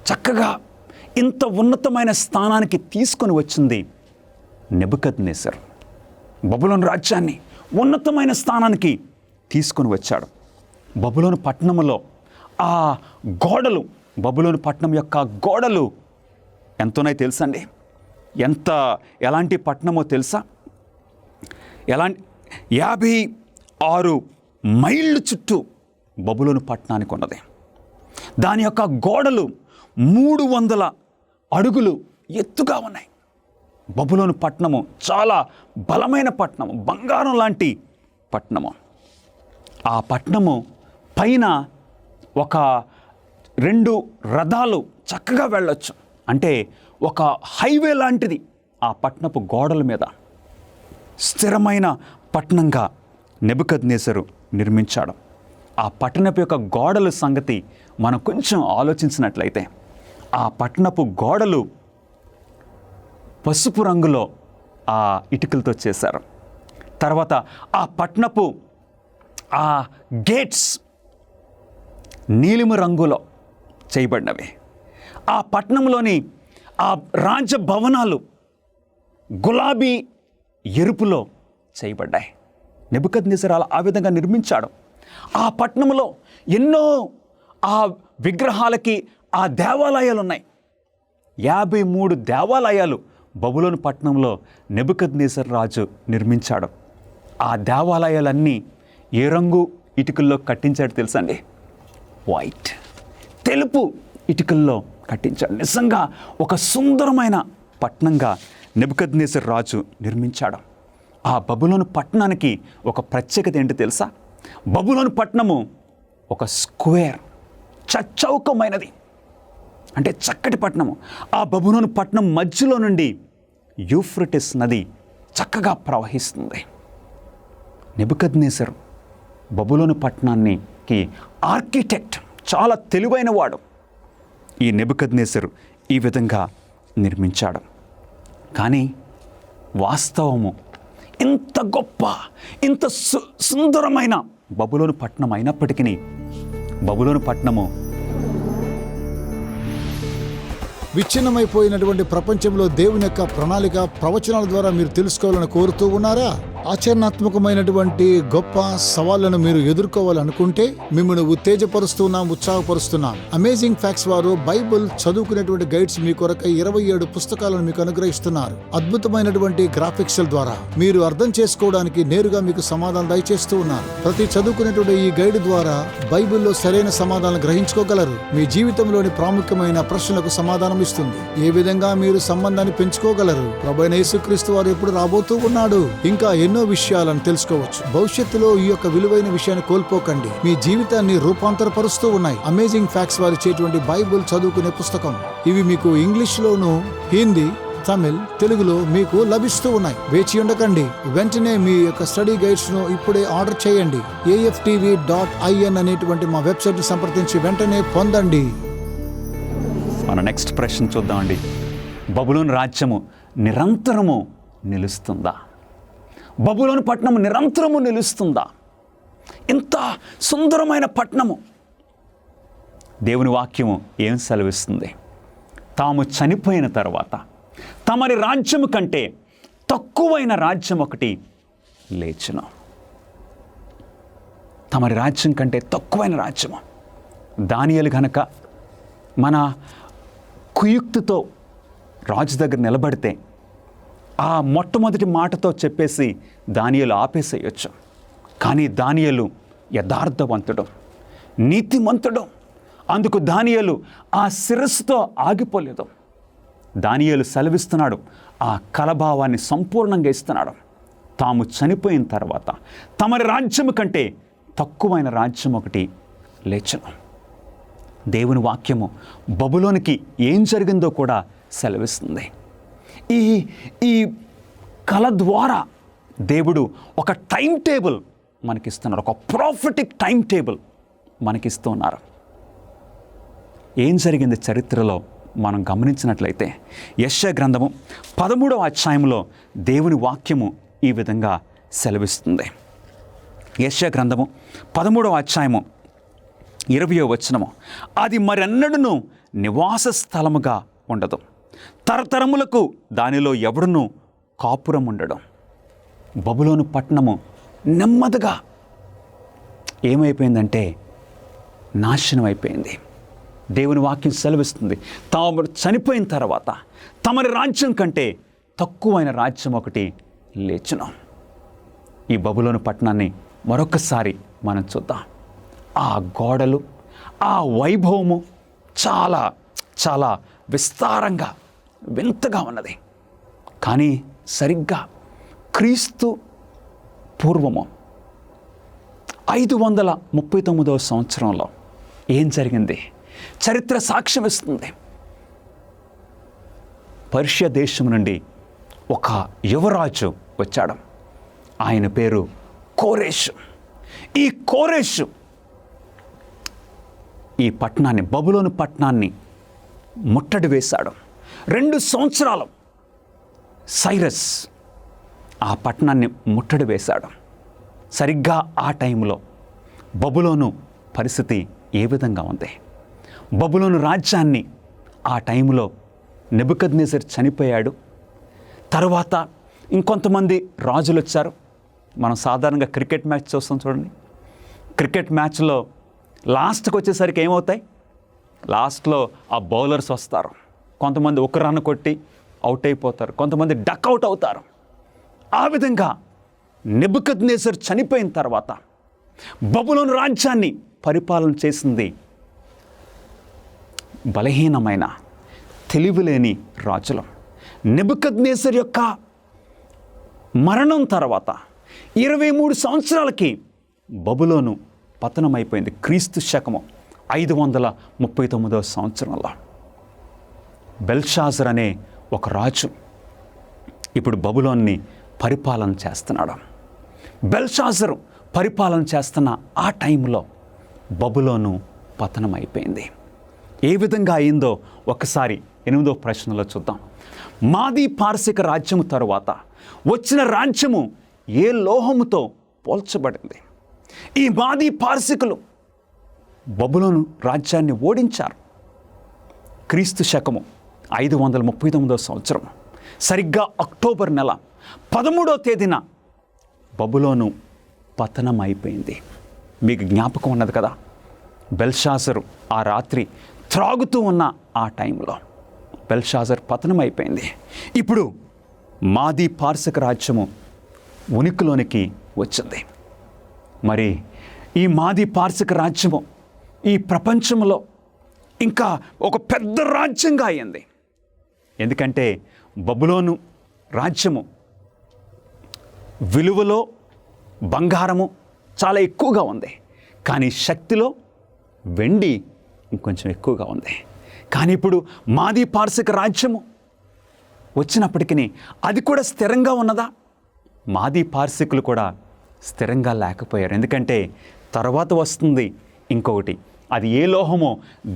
చక్కగా ఇంత ఉన్నతమైన స్థానానికి తీసుకొని వచ్చింది నెబుకద్నెజరు. బబులోను రాజ్యాన్ని ఉన్నతమైన స్థానానికి తీసుకొని వచ్చాడు. బబులోను పట్టణములో ఆ గోడలు, బబులోను పట్టణం యొక్క గోడలు ఎంతోనై తెలుసండి? ఎలాంటి పట్టణమో తెలుసా? 56 మైళ్ళు చుట్టూ బబులోను పట్టణానికి ఉన్నది. దాని యొక్క గోడలు 300 అడుగులు ఎత్తుగా ఉన్నాయి. బబులోను పట్టణము చాలా బలమైన పట్టణము, బంగారం లాంటి పట్టణము. ఆ పట్టణము పైన ఒక 2 రథాలు చక్కగా వెళ్ళొచ్చు. అంటే ఒక హైవే లాంటిది ఆ పట్టణపు గోడల మీద. స్థిరమైన పట్టణంగా నెబుకద్నెజరు నిర్మించాడు. ఆ పట్టణపు యొక్క గోడల సంగతి మనం కొంచెం ఆలోచించినట్లయితే, ఆ పట్టణపు గోడలు పసుపు రంగులో ఆ ఇటుకలతో చేశారు. తర్వాత ఆ పట్టణపు ఆ గేట్స్ నీలిమ రంగులో చేయబడినవి. ఆ పట్టణంలోని ఆ రాజభవనాలు గులాబీ ఎరుపులో చేయబడ్డాయి. నెబుకద్నెజరు ఆ విధంగా నిర్మించాడు. ఆ పట్టణంలో ఎన్నో ఆ విగ్రహాలకి ఆ దేవాలయాలు ఉన్నాయి. 53 దేవాలయాలు బబులోను పట్టణంలో నెబుకద్నెజరు రాజు నిర్మించాడు. ఆ దేవాలయాలన్నీ ఏ రంగు ఇటుకల్లో కట్టించాడు తెలుసండి? వైట్, తెలుపు ఇటుకల్లో కట్టించాడు. నిజంగా ఒక సుందరమైన పట్టణంగా నెబుకద్నెజరు రాజు నిర్మించాడు. ఆ బబులోను పట్టణానికి ఒక ప్రత్యేకత ఏంటి తెలుసా? బబులోను పట్టణము ఒక స్క్వేర్, చౌకమైనది, అంటే చక్కటి పట్టణము. ఆ బబులోను పట్టణం మధ్యలో నుండి యూఫ్రటిస్ నది చక్కగా ప్రవహిస్తుంది. నెబుకద్నెజరు బబులోను పట్టణానికి ఆర్కిటెక్ట్, చాలా తెలివైన వాడు. ఈ నెబుకద్నెజరు ఈ విధంగా నిర్మించాడు. కానీ వాస్తవము ఇంత గొప్ప, ఇంత సుందరమైన బబులోను పట్టణం అయినప్పటికీ బబులోను పట్టణము విచ్ఛిన్నమైపోయినటువంటి ప్రపంచంలో దేవుని యొక్క ప్రణాళిక ప్రవచనాల ద్వారా మీరు తెలుసుకోవాలని కోరుతూ ఉన్నారా? ఆచరణాత్మకమైనటువంటి గొప్ప సవాళ్లను మీరు ఎదుర్కోవాలనుకుంటే మిమ్మల్ని ఉత్తేజపరుస్తున్నాం, ఉత్సాహపరుస్తున్నాం. అమేజింగ్ ఫ్యాక్ట్స్ వారు బైబిల్ చదువుకునేటువంటి గైడ్స్ మీ కొరకై 27 పుస్తకాలను మీకు అనుగ్రహిస్తున్నారు. అద్భుతమైనటువంటి గ్రాఫిక్స్ ద్వారా మీరు అర్థం చేసుకోవడానికి నేరుగా మీకు సమాధానం దయచేస్తూ ఉన్నారు. ప్రతి చదువుకునేటువంటి ఈ గైడ్ ద్వారా బైబిల్లో సరైన సమాధానం గ్రహించుకోగలరు. మీ జీవితంలోని ప్రాముఖ్యమైన ప్రశ్నలకు సమాధానం ఇస్తుంది. ఏ విధంగా మీరు సంబంధాన్ని పెంచుకోగలరు, ప్రభువైన యేసుక్రీస్తు వారు ఎప్పుడు రాబోతూ ఉన్నాడు, ఇంకా ఎన్నో విషయాలను తెలుసుకోవచ్చు. భవిష్యత్తులో ఈ యొక్క విలువైన విషయాన్ని కోల్పోకండి. మీ జీవితాన్ని రూపాంతరపరుస్తూ ఉన్నాయి అమేజింగ్ ఫ్యాక్ట్స్ వారు ఇచ్చేటువంటి బైబిల్ చదువుకునే పుస్తకం. ఇవి మీకు ఇంగ్లీష్ లోను, హిందీ, తమిళ్, తెలుగులో మీకు లభిస్తూ ఉన్నాయి. వేచి ఉండకండి, వెంటనే మీ యొక్క స్టడీ గైడ్స్ ను ఇప్పుడే ఆర్డర్ చేయండి. AFTV.in అనేటువంటి మా వెబ్సైట్ ని సంప్రదించి వెంటనే పొందండి. మన నెక్స్ట్ ప్రశ్న చూద్దామండి. బబులోను రాజ్యము నిరంతరము నిలుస్తుందా? బబులోను పట్టణము నిరంతరము నిలుస్తుందా? ఇంత సుందరమైన పట్టణము. దేవుని వాక్యము ఏం సెలవిస్తుంది? తాము చనిపోయిన తర్వాత తమరి రాజ్యము కంటే తక్కువైన రాజ్యం ఒకటి లేచును. తమరి రాజ్యం కంటే తక్కువైన రాజ్యము. దానియేలు గనక మన కుయుక్తితో రాజు దగ్గర నిలబడితే ఆ మొట్టమొదటి మాటతో చెప్పేసి దానియేలు ఆపేసేయచ్చు. కానీ దానియేలు యథార్థవంతుడు, నీతిమంతుడు. అందుకు దానియేలు ఆ శిరస్సుతో ఆగిపోలేదు. దానియేలు సెలవిస్తున్నాడు, ఆ కలభావాన్ని సంపూర్ణంగా ఇస్తున్నాడు. తాము చనిపోయిన తర్వాత తమరి రాజ్యము కంటే తక్కువైన రాజ్యం ఒకటి లేచును. దేవుని వాక్యము బబులోనికి ఏం జరిగిందో కూడా సెలవిస్తుంది. ఈ కళ ద్వారా దేవుడు ఒక టైం టేబుల్ మనకిస్తున్నారు, ఒక ప్రాఫిటిక్ టైం టేబుల్ మనకిస్తున్నారు. ఏం జరిగింది చరిత్రలో మనం గమనించినట్లయితే యెషయా గ్రంథము 13వ అధ్యాయంలో దేవుని వాక్యము ఈ విధంగా సెలవిస్తుంది. యెషయా గ్రంథము 13వ అధ్యాయము 20వ వచనము, అది మరెన్నడూను నివాస స్థలముగా ఉండదు, తరతరములకు దానిలో ఎవడును కాపురం ఉండడం. బబులోను పట్టణము నెమ్మదిగా ఏమైపోయిందంటే నాశనం అయిపోయింది. దేవుని వాక్యం సెలవిస్తుంది, తాము చనిపోయిన తర్వాత తమరి రాజ్యం కంటే తక్కువైన రాజ్యం ఒకటి లేచును. ఈ బబులోను పట్టణాన్ని మరొకసారి మనం చూద్దాం. ఆ గోడలు, ఆ వైభవము చాలా చాలా విస్తారంగా వింతగా ఉన్నది. కానీ సరిగ్గా క్రీస్తు పూర్వము 539వ సంవత్సరంలో ఏం జరిగింది? చరిత్ర సాక్ష్యం ఇస్తుంది. పర్షియా దేశం నుండి ఒక యువరాజు వచ్చాడు. ఆయన పేరు కోరెషు. ఈ కోరెషు ఈ పట్టణాన్ని, బబులోను పట్టణాన్ని ముట్టడి వేశాడు. 2 సంవత్సరాలు సైరస్ ఆ పట్టణాన్ని ముట్టడి వేశాడు. సరిగ్గా ఆ టైంలో బబులోను పరిస్థితి ఏ విధంగా ఉంది? బబులోను రాజ్యాన్ని ఆ టైంలో నెబుకద్నెజర్ చనిపోయాడు. తర్వాత ఇంకొంతమంది రాజులు వచ్చారు. మనం సాధారణంగా క్రికెట్ మ్యాచ్ చూస్తాం చూడండి. క్రికెట్ మ్యాచ్లో లాస్ట్కి వచ్చేసరికి ఏమవుతాయి? లాస్ట్లో ఆ బౌలర్స్ వస్తారు. కొంతమంది ఒక రన్ కొట్టి అవుట్ అయిపోతారు, కొంతమంది డక్అవుట్ అవుతారు. ఆ విధంగా నెబుకద్నెజర్ చనిపోయిన తర్వాత బబులోను రాజ్యాన్ని పరిపాలన చేసింది బలహీనమైన, తెలివిలేని రాజులు. నెబుకద్నెజర్ యొక్క మరణం తర్వాత 23 సంవత్సరాలకి బబులోను పతనమైపోయింది. క్రీస్తు శకము 539వ సంవత్సరంలో బెల్షాజర్ అనే ఒక రాజు ఇప్పుడు బబులోన్ని పరిపాలన చేస్తున్నాడు. బెల్షాజరు పరిపాలన చేస్తున్న ఆ టైంలో బబులోను పతనమైపోయింది. ఏ విధంగా అయిందో ఒకసారి 8వ ప్రశ్నలో చూద్దాం. మాదీ పారసిక రాజ్యము తరువాత వచ్చిన రాజ్యము ఏ లోహముతో పోల్చబడింది? ఈ మాదీ పారసికులు బబులోను రాజ్యాన్ని ఓడించారు. క్రీస్తు శకము 539 సంవత్సరం సరిగ్గా అక్టోబర్ నెల 13వ తేదీన బబులోను పతనం అయిపోయింది. మీకు జ్ఞాపకం ఉన్నది కదా, బెల్షాజరు ఆ రాత్రి త్రాగుతూ ఉన్న ఆ టైంలో బెల్షాజర్ పతనం అయిపోయింది. ఇప్పుడు మాదీ పార్శిక రాజ్యము ఉనికిలోనికి వచ్చింది. మరి ఈ మాదీ పార్శిక రాజ్యము ఈ ప్రపంచంలో ఇంకా ఒక పెద్ద రాజ్యంగా అయింది. ఎందుకంటే బబులోను రాజ్యము విలువలో బంగారము చాలా ఎక్కువగా ఉంది, కానీ శక్తిలో వెండి ఇంకొంచెం ఎక్కువగా ఉంది. కానీ ఇప్పుడు మాదీ పార్శిక రాజ్యము వచ్చినప్పటికీ అది కూడా స్థిరంగా ఉన్నదా? మాదీ పార్శికులు కూడా స్థిరంగా లేకపోయారు. ఎందుకంటే తర్వాత వస్తుంది ఇంకొకటి. అది ఏ లోహమో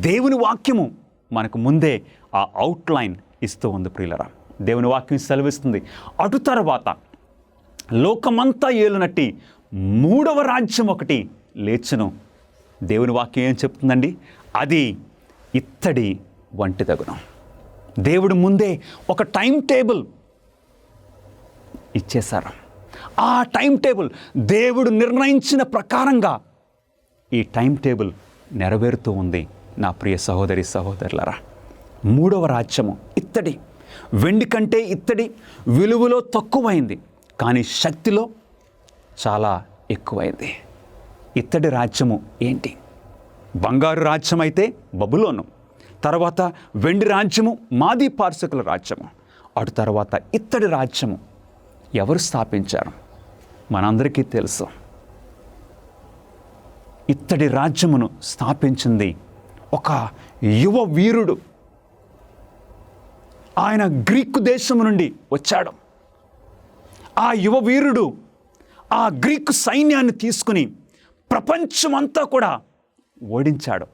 దేవుని వాక్యము మనకు ముందే ఆ అవుట్లైన్ ఇస్తూ ఉంది ప్రియులరా. దేవుని వాక్యం సెలవిస్తుంది, అటు తర్వాత లోకమంతా ఏలునట్టి 3వ రాజ్యం ఒకటి లేచును. దేవుని వాక్యం ఏం చెప్తుందండి? అది ఇత్తడి వంటి తగును. దేవుడు ముందే ఒక టైం టేబుల్ ఇచ్చేశారు. ఆ టైం టేబుల్ దేవుడు నిర్ణయించిన ప్రకారంగా ఈ టైం టేబుల్ నెరవేరుతూ ఉంది. నా ప్రియ సహోదరి సహోదరులరా, 3వ రాజ్యము ఇత్తడి. వెండి కంటే ఇత్తడి విలువలో తక్కువైంది, కానీ శక్తిలో చాలా ఎక్కువైంది. ఇత్తడి రాజ్యము ఏంటి? బంగారు రాజ్యం అయితే బబులోను, తర్వాత వెండి రాజ్యము మాదీ పార్శికుల రాజ్యము, అటు తర్వాత ఇత్తడి రాజ్యము ఎవరు స్థాపించారు? మనందరికీ తెలుసు. ఇత్తడి రాజ్యమును స్థాపించింది ఒక యువ వీరుడు. ఆయన గ్రీకు దేశము నుండి వచ్చాడు. ఆ యువ వీరుడు ఆ గ్రీకు సైన్యాన్ని తీసుకుని ప్రపంచమంతా కూడా ఓడించాడు.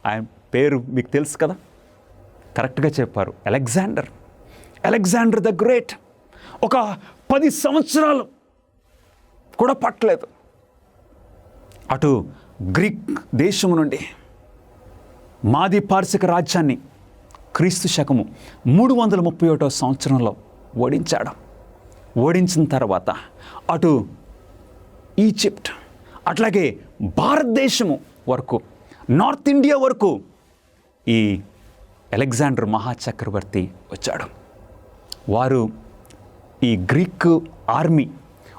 ఆయన పేరు మీకు తెలుసు కదా, కరెక్ట్గా చెప్పారు, అలెగ్జాండర్ ద గ్రేట్. ఒక 10 సంవత్సరాలు కూడా పట్టలేదు అటు గ్రీక్ దేశము నుండి మాదీ పార్శిక రాజ్యాన్ని క్రీస్తు శకము 331 సంవత్సరంలో ఓడించాడు. ఓడించిన తర్వాత అటు ఈజిప్ట్, అట్లాగే భారతదేశము వరకు, నార్త్ ఇండియా వరకు ఈ అలెగ్జాండర్ మహాచక్రవర్తి వచ్చాడు. వారు ఈ గ్రీక్ ఆర్మీ,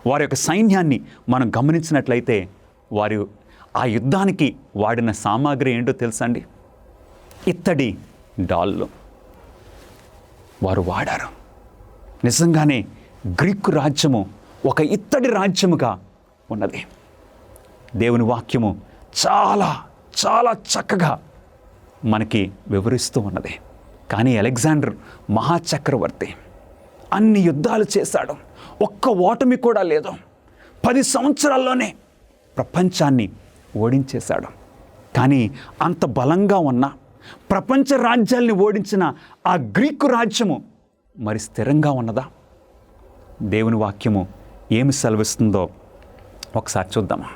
వారి యొక్క సైన్యాన్ని మనం గమనించినట్లయితే వారు ఆ యుద్ధానికి వాడిన సామాగ్రి ఏంటో తెలుసా అండి? ఇత్తడి డాళ్ళు వారు వాడారు. నిజంగానే గ్రీకు రాజ్యము ఒక ఇత్తడి రాజ్యముగా ఉన్నది. దేవుని వాక్యము చాలా చాలా చక్కగా మనకి వివరిస్తూ ఉన్నది. కానీ అలెగ్జాండర్ మహాచక్రవర్తి అన్ని యుద్ధాలు చేశాడు, ఒక్క ఓటమి కూడా లేదు. 10 సంవత్సరాల్లోనే ప్రపంచాన్ని ఓడించేశాడు. కానీ అంత బలంగా ఉన్న ప్రపంచ రాజ్యాల్ని ఓడించిన ఆ గ్రీకు రాజ్యము మరి స్థిరంగా ఉన్నదా? దేవుని వాక్యము ఏమి సెలవిస్తుందో ఒకసారి చూద్దామా.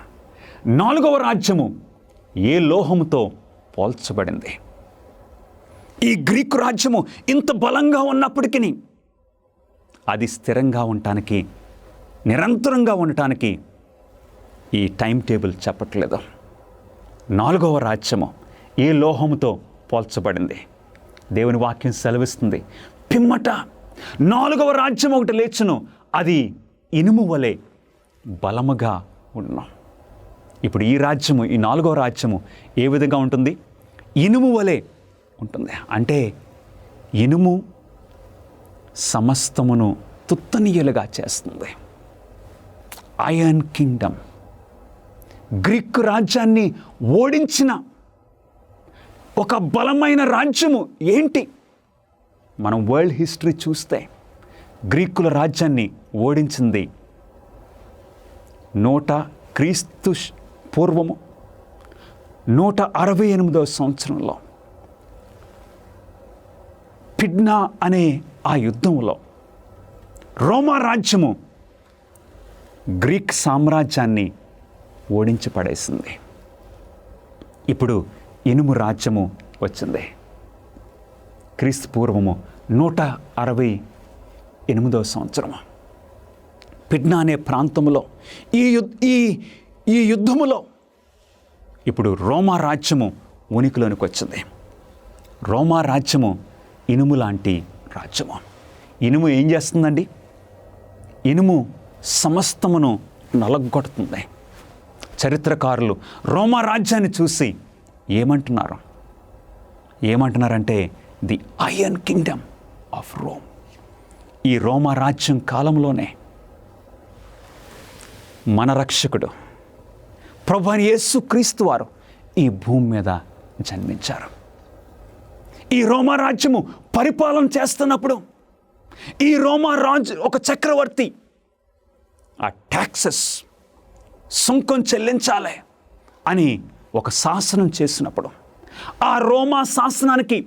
4వ రాజ్యము ఏ లోహముతో పోల్చబడింది? ఈ గ్రీకు రాజ్యము ఇంత బలంగా ఉన్నప్పటికీ అది స్థిరంగా ఉండటానికి, నిరంతరంగా ఉండటానికి ఈ టైం టేబుల్ చెప్పట్లేదు. 4వ రాజ్యము ఏ లోహముతో పోల్చబడింది? దేవుని వాక్యం సెలవిస్తుంది, పిమ్మట 4వ రాజ్యం ఒకటి లేచును, అది ఇనుము వలె బలముగా ఉండును. ఇప్పుడు ఈ రాజ్యము, ఈ 4వ రాజ్యము ఏ విధంగా ఉంటుంది? ఇనుము వలె ఉంటుంది. అంటే ఇనుము సమస్తమును తుత్తనీయులుగా చేస్తుంది. ఐరన్ కింగ్డమ్, గ్రీకు రాజ్యాన్ని ఓడించిన ఒక బలమైన రాజ్యము ఏంటి? మనం వరల్డ్ హిస్టరీ చూస్తే గ్రీకుల రాజ్యాన్ని ఓడించింది క్రీస్తు పూర్వము 168వ సంవత్సరంలో పిడ్నా అనే ఆ యుద్ధంలో రోమా రాజ్యము గ్రీక్ సామ్రాజ్యాన్ని ఓడించి పడేసింది. ఇప్పుడు ఇనుము రాజ్యము వచ్చింది. క్రీస్తు పూర్వము 168వ సంవత్సరము పిడ్నా అనే ప్రాంతంలో ఈ యుద్ధములో ఇప్పుడు రోమా రాజ్యము ఉనికిలోనికి వచ్చింది. రోమా రాజ్యము ఇనుము లాంటి రాజ్యము. ఇనుము ఏం చేస్తుందండి? ఇనుము సమస్తమును నలగొడుతుంది. చరిత్రకారులు రోమా రాజ్యాన్ని చూసి ఏమంటున్నారంటే the iron Kingdom of Rome. ఈ రోమా రాజ్యం కాలంలోనే మన రక్షకుడు ప్రభువైన యేసుక్రీస్తు వారు ఈ భూమి మీద జన్మించారు. ఈ రోమా రాజ్యము పరిపాలన చేస్తున్నప్పుడు ఈ రోమా రాజు ఒక చక్రవర్తి ఆ ట్యాక్సెస్ సుంకం చెల్లించాలి అని ఒక శాసనం చేసినప్పుడు ఆ రోమా శాసనానికి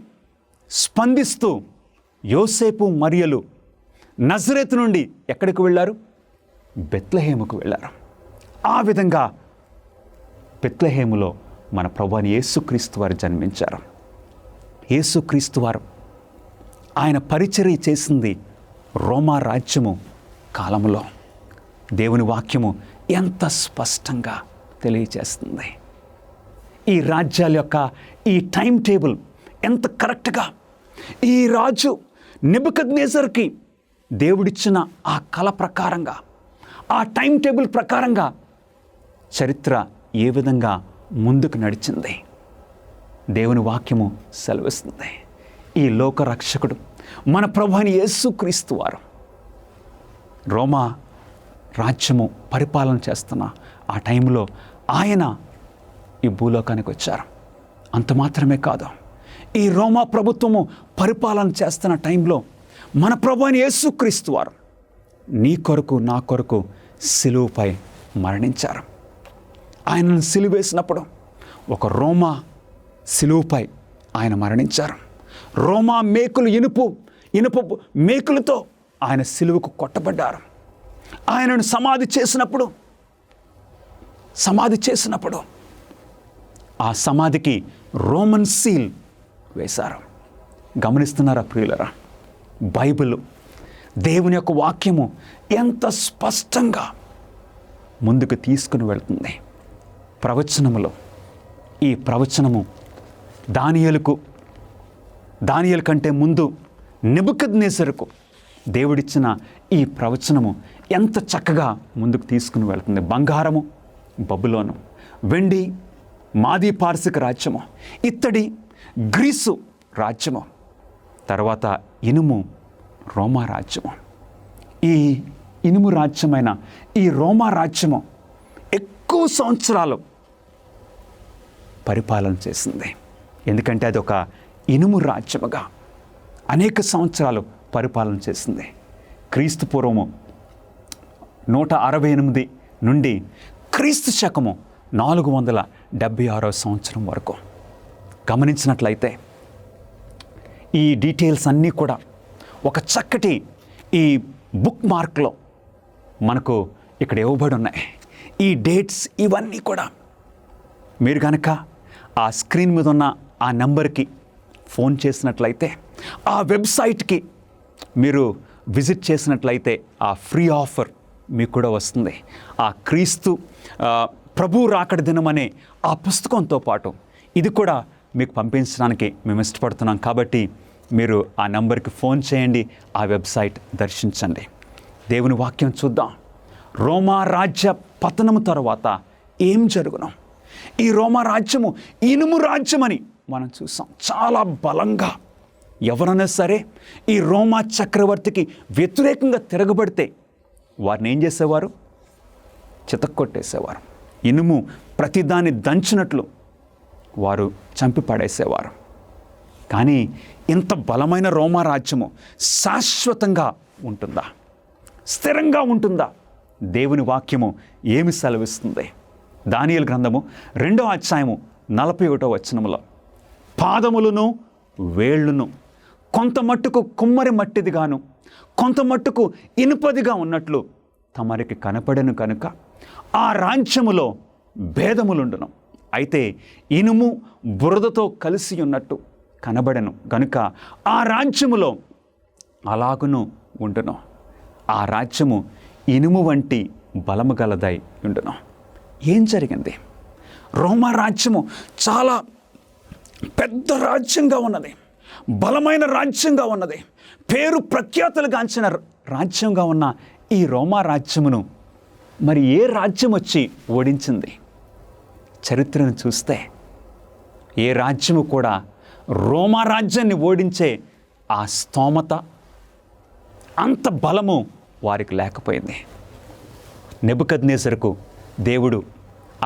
స్పందిస్తూ యోసేపు మరియలు నజరేతు నుండి ఎక్కడికి వెళ్ళారు? బెత్లెహేముకు వెళ్ళారు. ఆ విధంగా బెత్లెహేములో మన ప్రభువైన యేసుక్రీస్తు వారు జన్మించారు. యేసుక్రీస్తు వారు ఆయన పరిచర్య చేసింది రోమా రాజ్యము కాలంలో. దేవుని వాక్యము ఎంత స్పష్టంగా తెలియజేస్తుంది. ఈ రాజ్యాల యొక్క ఈ టైం టేబుల్ ఎంత కరెక్ట్గా ఈ రాజు నెబుకద్నెజర్కి దేవుడిచ్చిన ఆ కళ ప్రకారంగా ఆ టైం టేబుల్ ప్రకారంగా చరిత్ర ఏ విధంగా ముందుకు నడిచింది దేవుని వాక్యము సెలవిస్తుంది. ఈ లోక రక్షకుడు మన ప్రభువైన యేసుక్రీస్తు వారు రోమా రాజ్యము పరిపాలన చేస్తున్న ఆ టైంలో ఆయన ఈ భూలోకానికి వచ్చారు. అంత మాత్రమే కాదు, ఈ రోమా ప్రభుత్వము పరిపాలన చేస్తున్న టైంలో మన ప్రభువైన యేసుక్రీస్తు వారు నీ కొరకు నా కొరకు సిలువపై మరణించారు. ఆయనను సిలువేసినప్పుడు ఒక రోమా సిలువపై ఆయన మరణించారు. రోమా మేకులు ఇనుప మేకులతో ఆయన సిలువకు కొట్టబడ్డారు. ఆయనను సమాధి చేసినప్పుడు ఆ సమాధికి రోమన్ సీల్ వేశారు. గమనిస్తున్నారా ప్రియులరా? బైబిల్ దేవుని యొక్క వాక్యము ఎంత స్పష్టంగా ముందుకు తీసుకుని వెళ్తుంది. ప్రవచనములో ఈ ప్రవచనము దానియేలు కంటే ముందు నెబుకద్నెజరుకు దేవుడిచ్చిన ఈ ప్రవచనము ఎంత చక్కగా ముందుకు తీసుకుని వెళ్తుంది. బంగారము బబులోను, వెండి మాదీ పార్సిక రాజ్యము, ఇత్తడి గ్రీసు రాజ్యము, తర్వాత ఇనుము రోమా రాజ్యము. ఈ ఇనుము రాజ్యమైన ఈ రోమా రాజ్యము ఎక్కువ సంవత్సరాలు పరిపాలన చేసింది. ఎందుకంటే అది ఒక ఇనుము రాజ్యముగా అనేక సంవత్సరాలు పరిపాలన చేసింది. క్రీస్తు పూర్వము 168 నుండి క్రీస్తు శకము 476వ సంవత్సరం వరకు గమనించినట్లయితే ఈ డీటెయిల్స్ అన్నీ కూడా ఒక చక్కటి ఈ బుక్ మార్క్లో మనకు ఇక్కడ ఇవ్వబడి ఉన్నాయి. ఈ డేట్స్ ఇవన్నీ కూడా మీరు కనుక ఆ స్క్రీన్ మీద ఉన్న ఆ నెంబర్కి ఫోన్ చేసినట్లయితే, ఆ వెబ్సైట్కి మీరు విజిట్ చేసినట్లయితే ఆ ఫ్రీ ఆఫర్ మీకు కూడా వస్తుంది. ఆ క్రీస్తు ప్రభు రాకడ దినం అనే ఆ పుస్తకంతో పాటు ఇది కూడా మీకు పంపించడానికి మేము ఇష్టపడుతున్నాం. కాబట్టి మీరు ఆ నంబర్కి ఫోన్ చేయండి, ఆ వెబ్సైట్ దర్శించండి. దేవుని వాక్యం చూద్దాం. రోమా రాజ్య పతనము తర్వాత ఏం జరుగును? ఈ రోమా రాజ్యము ఇనుము రాజ్యమని మనం చూసాం. చాలా బలంగా ఎవరైనా సరే ఈ రోమా చక్రవర్తికి వ్యతిరేకంగా తిరగబడితే వారిని ఏం చేసేవారు? చితక్కొట్టేసేవారు. ఇనుము ప్రతిదాన్ని దంచినట్లు వారు చంపి పడేసేవారు. కానీ ఇంత బలమైన రోమా రాజ్యము శాశ్వతంగా ఉంటుందా? స్థిరంగా ఉంటుందా? దేవుని వాక్యము ఏమి సెలవిస్తుంది? దానియేలు గ్రంథము 2వ అధ్యాయము 41వ వచనములో, పాదములను వేళ్ళును కొంత మట్టుకు కుమ్మరి మట్టిదిగాను కొంత మట్టుకు ఇనుపదిగా ఉన్నట్లు తమరికి కనపడెను కనుక ఆ రాజ్యములో భేదములుండును. అయితే ఇనుము బురదతో కలిసి ఉన్నట్టు కనబడెను గనుక ఆ రాజ్యములో అలాగును ఉండును. ఆ రాజ్యము ఇనుము వంటి బలము గలదై ఉండును. ఏం జరిగింది? రోమా రాజ్యము చాలా పెద్ద రాజ్యంగా ఉన్నది, బలమైన రాజ్యంగా ఉన్నది, పేరు ప్రఖ్యాతులుగాంచిన రాజ్యంగా ఉన్న ఈ రోమా రాజ్యమును మరి ఏ రాజ్యం వచ్చి ఓడించింది? చరిత్రను చూస్తే ఏ రాజ్యము కూడా రోమా రాజ్యాన్ని ఓడించే ఆ స్తోమత, అంత బలము వారికి లేకపోయింది. నెబుకద్నెజరుకు దేవుడు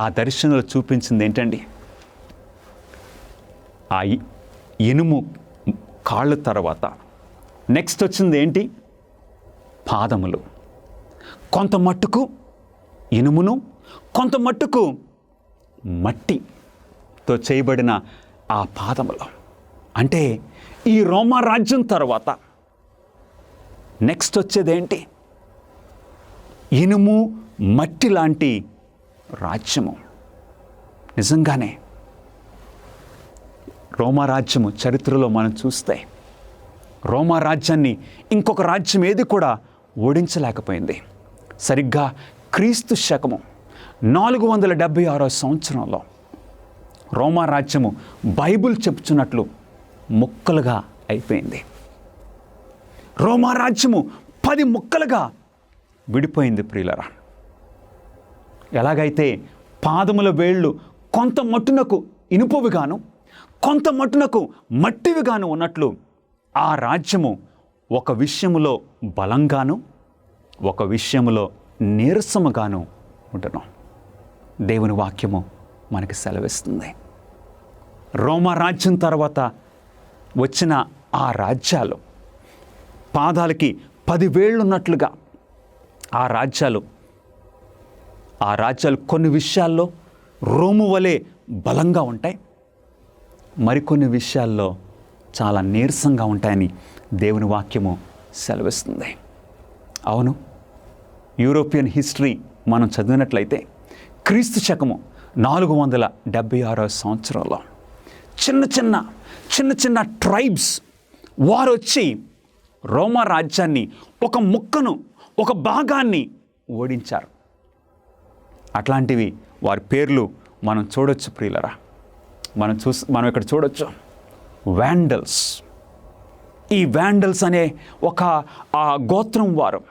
ఆ దర్శనంలో చూపించింది ఏంటండి? ఆ ఇనుము కాళ్ళు తర్వాత నెక్స్ట్ వచ్చింది ఏంటి? పాదములు. కొంత మట్టుకు ఇనుమును, కొంత మట్టుకు మట్టితో చేయబడిన ఆ పాదములు. అంటే ఈ రోమా రాజ్యం తర్వాత నెక్స్ట్ వచ్చేదేంటి? ఇనుము మట్టి లాంటి రాజ్యము. నిజంగానే రోమా రాజ్యము చరిత్రలో మనం చూస్తే రోమా రాజ్యాన్ని ఇంకొక రాజ్యం ఏది కూడా ఓడించలేకపోయింది. సరిగ్గా క్రీస్తు శకము 476 సంవత్సరంలో రోమా రాజ్యము బైబిల్ చెప్పుచున్నట్లు ముక్కలుగా అయిపోయింది. రోమా రాజ్యము 10 ముక్కలుగా విడిపోయింది ప్రియులరా. ఎలాగైతే పాదముల వేళ్ళు కొంత మట్టునకు ఇనుపవిగాను, కొంత మట్టునకు మట్టివిగాను ఉన్నట్లు ఆ రాజ్యము ఒక విషయములో బలంగాను, ఒక విషయములో నీరసముగాను ఉంటున్నాం. దేవుని వాక్యము మనకి సెలవిస్తుంది. రోమా రాజ్యం తర్వాత వచ్చిన ఆ రాజ్యాలు పాదాలకి 10 వేళ్ళు ఉన్నట్లుగా ఆ రాజ్యాలు కొన్ని విషయాల్లో రోము వలె బలంగా ఉంటాయి, మరికొన్ని విషయాల్లో చాలా నీరసంగా ఉంటాయని దేవుని వాక్యము సెలవిస్తుంది. అవును, యూరోపియన్ హిస్టరీ మనం చదివినట్లయితే క్రీస్తు శకము 476 సంవత్సరంలో చిన్న చిన్న ట్రైబ్స్ వారు వచ్చి రోమా రాజ్యాన్ని ఒక ముక్కను, ఒక భాగాన్ని ఓడించారు. అట్లాంటివి వారి పేర్లు మనం చూడొచ్చు ప్రియులరా. మనం ఇక్కడ చూడొచ్చు వ్యాండల్స్. ఈ వ్యాండల్స్ అనే ఒక గోత్రం వారు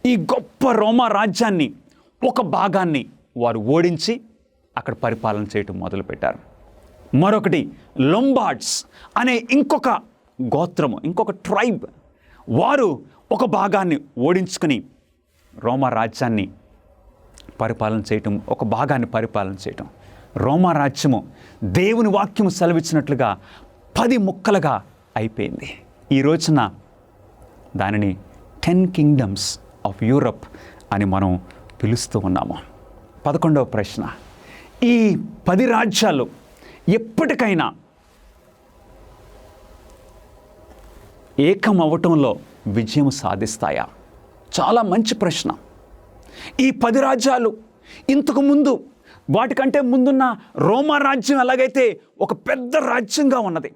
ఈ గొప్ప రోమా రాజ్యాన్ని ఒక భాగాన్ని వారు ఓడించి అక్కడ పరిపాలన చేయటం మొదలుపెట్టారు. మరొకటి లొంబార్డ్స్ అనే ఇంకొక గోత్రము, ఇంకొక ట్రైబ్, వారు ఒక భాగాన్ని ఓడించుకుని రోమా రాజ్యాన్ని పరిపాలన చేయటం, ఒక భాగాన్ని పరిపాలన చేయటం. రోమా రాజ్యము దేవుని వాక్యము సెలవిచ్చినట్లుగా 10 ముక్కలుగా అయిపోయింది. ఈ రోజున దానిని 10 కింగ్డమ్స్ ఆఫ్ యూరప్ అని మనం పిలుస్తూ ఉన్నాము. 11వ ప్రశ్న, ఈ 10 రాజ్యాలు ఎప్పటికైనా ఏకమవటంలో విజయం సాధిస్తాయా? చాలా మంచి ప్రశ్న. ఈ 10 రాజ్యాలు ఇంతకు ముందు, వాటికంటే ముందున్న రోమా రాజ్యం ఎలాగైతే ఒక పెద్ద రాజ్యంగా ఉన్నది,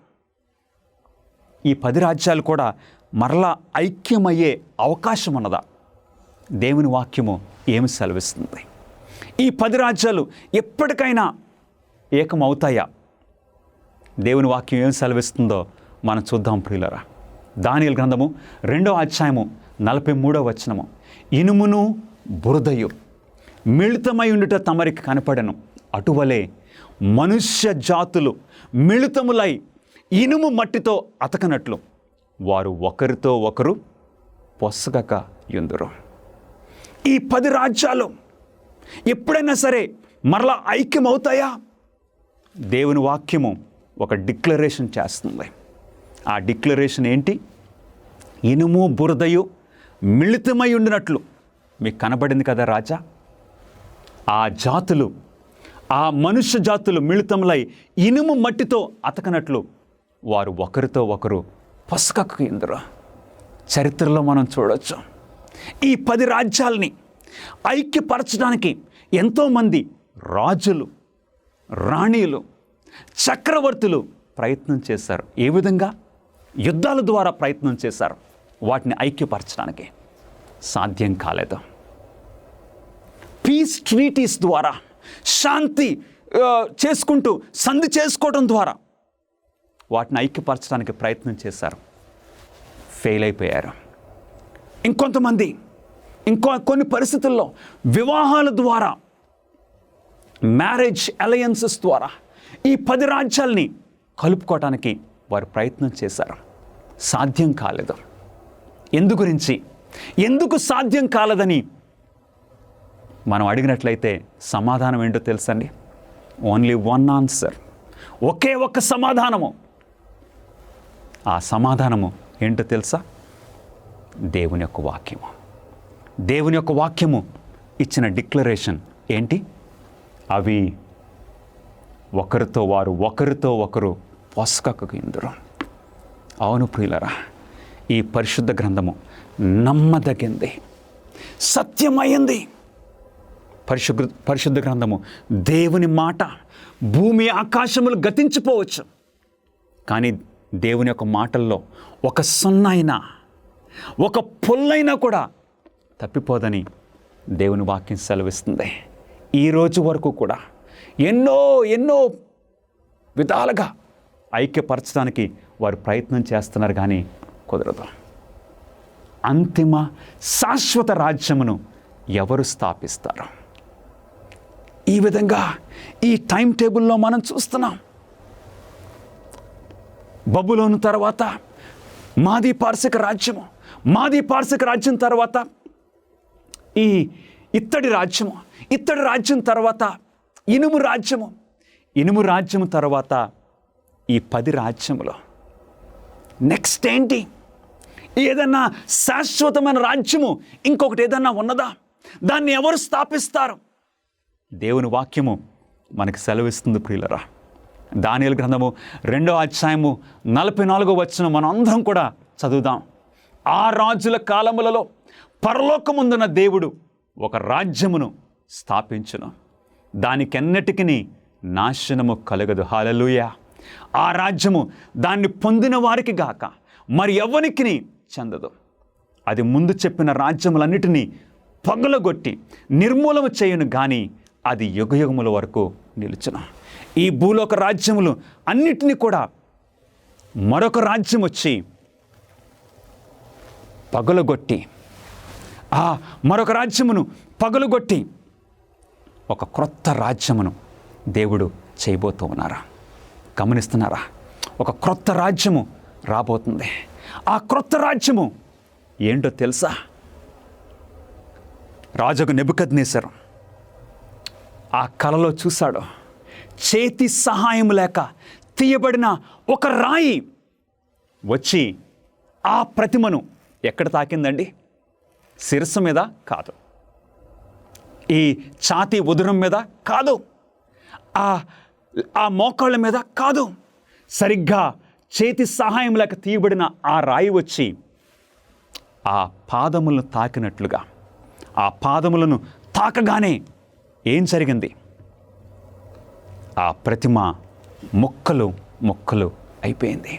ఈ 10 రాజ్యాలు కూడా మరలా ఐక్యమయ్యే అవకాశం ఉన్నదా? దేవుని వాక్యము ఏమి సెలవిస్తుంది? ఈ 10 రాజ్యాలు ఎప్పటికైనా ఏకమవుతాయా? దేవుని వాక్యం ఏమి సెలవిస్తుందో మనం చూద్దాం ప్రియులరా. దానియేలు గ్రంథము 2వ అధ్యాయము 43వ వచనము, ఇనుమును బురదయు మిళితమై ఉండుట తమరికి కనపడెను, అటువలే మనుష్య జాతులు మిళితములై ఇనుము మట్టితో అతకనట్లు వారు ఒకరితో ఒకరు పొసగక యుందురు. ఈ 10 రాజ్యాలు ఎప్పుడైనా సరే మరలా ఐక్యమవుతాయా? దేవుని వాక్యము ఒక డిక్లరేషన్ చేస్తుంది. ఆ డిక్లరేషన్ ఏంటి? ఇనుము బురదయు మిళితమై ఉండినట్లు మీకు కనబడింది కదా రాజా. ఆ జాతులు, ఆ మనుష్య జాతులు మిళితములై ఇనుము మట్టితో అతకనట్లు వారు ఒకరితో ఒకరు పొసగక యుందురు. చరిత్రలో మనం చూడవచ్చు, ఈ 10 రాజ్యాలని ఐక్యపరచడానికి ఎంతోమంది రాజులు రాణీలు, చక్రవర్తులు ప్రయత్నం చేశారు. ఏ విధంగా? యుద్ధాల ద్వారా ప్రయత్నం చేశారు. వాటిని ఐక్యపరచడానికి సాధ్యం కాలేదు. పీస్ ట్రీటీస్ ద్వారా, శాంతి చేసుకుంటూ సంధి చేసుకోవడం ద్వారా వాటిని ఐక్యపరచడానికి ప్రయత్నం చేశారు. ఫెయిల్ అయిపోయారు. ఇంకొంతమంది కొన్ని పరిస్థితుల్లో వివాహాల ద్వారా, మ్యారేజ్ అలయన్సెస్ ద్వారా ఈ 10 రాజ్యాల్ని కలుపుకోవటానికి వారు ప్రయత్నం చేశారు. సాధ్యం కాలేదు. ఎందుకు సాధ్యం కాలేదని మనం అడిగినట్లయితే సమాధానం ఏంటో తెలుసండి? ఓన్లీ వన్ ఆన్సర్, ఒకే ఒక్క సమాధానము. ఆ సమాధానము ఏంటో తెలుసా? దేవుని యొక్క వాక్యము. దేవుని యొక్క వాక్యము ఇచ్చిన డిక్లరేషన్ ఏంటి? అవి ఒకరితో ఒకరు పొసగక ఇందురు. అవును ప్రియులరా, ఈ పరిశుద్ధ గ్రంథము నమ్మదగింది, సత్యమైంది. పరిశుద్ధ గ్రంథము దేవుని మాట. భూమి ఆకాశములు గతించిపోవచ్చు, కానీ దేవుని యొక్క మాటల్లో ఒక సున్నైనా, ఒక పొల్లైనా కూడా తప్పిపోదని దేవుని వాక్యం సెలవిస్తుంది. ఈ రోజు వరకు కూడా ఎన్నో విధాలుగా ఐక్యపరచడానికి వారు ప్రయత్నం చేస్తున్నారు, కానీ కుదరదు. అంతిమ శాశ్వత రాజ్యమును ఎవరు స్థాపిస్తారు? ఈ విధంగా ఈ టైం టేబుల్లో మనం చూస్తున్నాం. బబులోను తర్వాత మాదీ పార్శిక రాజ్యము, మాదీ పార్శిక రాజ్యం తర్వాత ఈ ఇత్తడి రాజ్యం తర్వాత ఇనుము రాజ్యము తర్వాత ఈ 10 రాజ్యములు. నెక్స్ట్ ఏంటి? ఏదన్నా శాశ్వతమైన రాజ్యము ఇంకొకటి ఏదన్నా ఉన్నదా? దాన్ని ఎవరు స్థాపిస్తారు? దేవుని వాక్యము మనకు సెలవిస్తుంది ప్రియులరా. దానియేలు గ్రంథము 2వ అధ్యాయము 44వ వచనం మనం అందరం కూడా చదువుదాం. ఆ రాజుల కాలములలో పరలోకముందున్న దేవుడు ఒక రాజ్యమును స్థాపించును, దానికెన్నటికి నాశనము కలగదు. హల్లెలూయా. ఆ రాజ్యము దాన్ని పొందిన వారికి గాక మరి ఎవ్వనికి చెందదు. అది ముందు చెప్పిన రాజ్యములన్నిటినీ పగలగొట్టి నిర్మూలన చేయును, కానీ అది యుగయుగముల వరకు నిలుచును. ఈ భూలోక రాజ్యములు అన్నిటినీ కూడా మరొక రాజ్యం వచ్చి పగలగొట్టి, ఆ మరొక రాజ్యమును పగలగొట్టి ఒక క్రొత్త రాజ్యమును దేవుడు చేయబోతూ ఉన్నారా? గమనిస్తున్నారా? ఒక క్రొత్త రాజ్యము రాబోతుంది. ఆ క్రొత్త రాజ్యము ఏంటో తెలుసా? రాజుకు నెబుకద్నెజరు ఆ కలలో చూశాడు. చేతి సహాయం లేక తీయబడిన ఒక రాయి వచ్చి ఆ ప్రతిమను ఎక్కడ తాకిందండి? శిరస్సు మీద కాదు, ఈ ఛాతీ ఉదరం మీద కాదు, ఆ మోకాళ్ళ మీద కాదు. సరిగ్గా చేతి సహాయం లేక తీయబడిన ఆ రాయి వచ్చి ఆ పాదములను తాకినట్లుగా, ఆ పాదములను తాకగానే ఏం జరిగింది? ఆ ప్రతిమ ముక్కలు అయిపోయింది.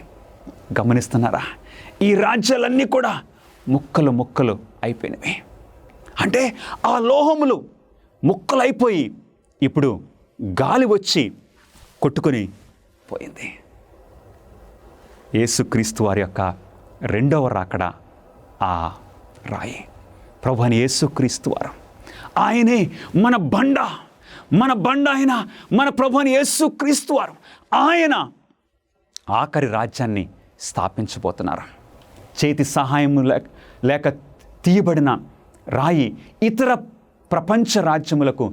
గమనిస్తున్నారా? ఈ రాజ్యాలన్నీ కూడా ముక్కలు అయిపోయినవి. అంటే ఆ లోహములు ముక్కలైపోయి ఇప్పుడు గాలి వచ్చి కొట్టుకొని పోయింది. యేసుక్రీస్తు వారి యొక్క 2వ రాకడ ఆ రాయి. ప్రభువైన యేసుక్రీస్తు వారు, ఆయనే మన బండ ఆయన, మన ప్రభువైన యేసుక్రీస్తు వారు, ఆయన ఆఖరి రాజ్యాన్ని స్థాపించబోతున్నారు. చేతి సహాయం లేక తీయబడిన రాయి ఇతర ప్రపంచ రాజ్యములకు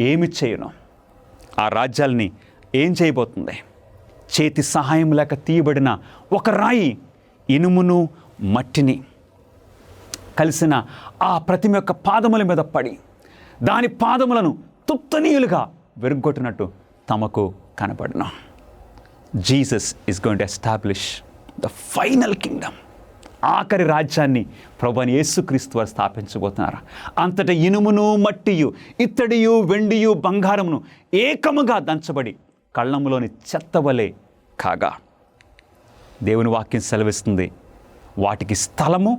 ఏమి చేయను? ఆ రాజ్యాల్ని ఏం చేయబోతుంది? చేతి సహాయం లేక తీయబడిన ఒక రాయి ఇనుమును మట్టిని కలిసిన ఆ ప్రతిమ యొక్క పాదముల మీద పడి దాని పాదములను తుత్తనీయులుగా విరగ్గొట్టినట్టు తమకు కనపడును. Jesus is going to establish the final kingdom. ఆఖరి రాజ్యాన్ని ప్రభువైన యేసుక్రీస్తు వారు స్థాపించబోతున్నారు. అంతటా ఇనుమును మట్టియు, ఇత్తడియు, వెండియు, బంగారమును ఏకముగా దంచబడి కళ్ళంలోని చెత్తవలే కాగా, దేవుని వాక్యం సెలవిస్తుంది, వాటికి స్థలము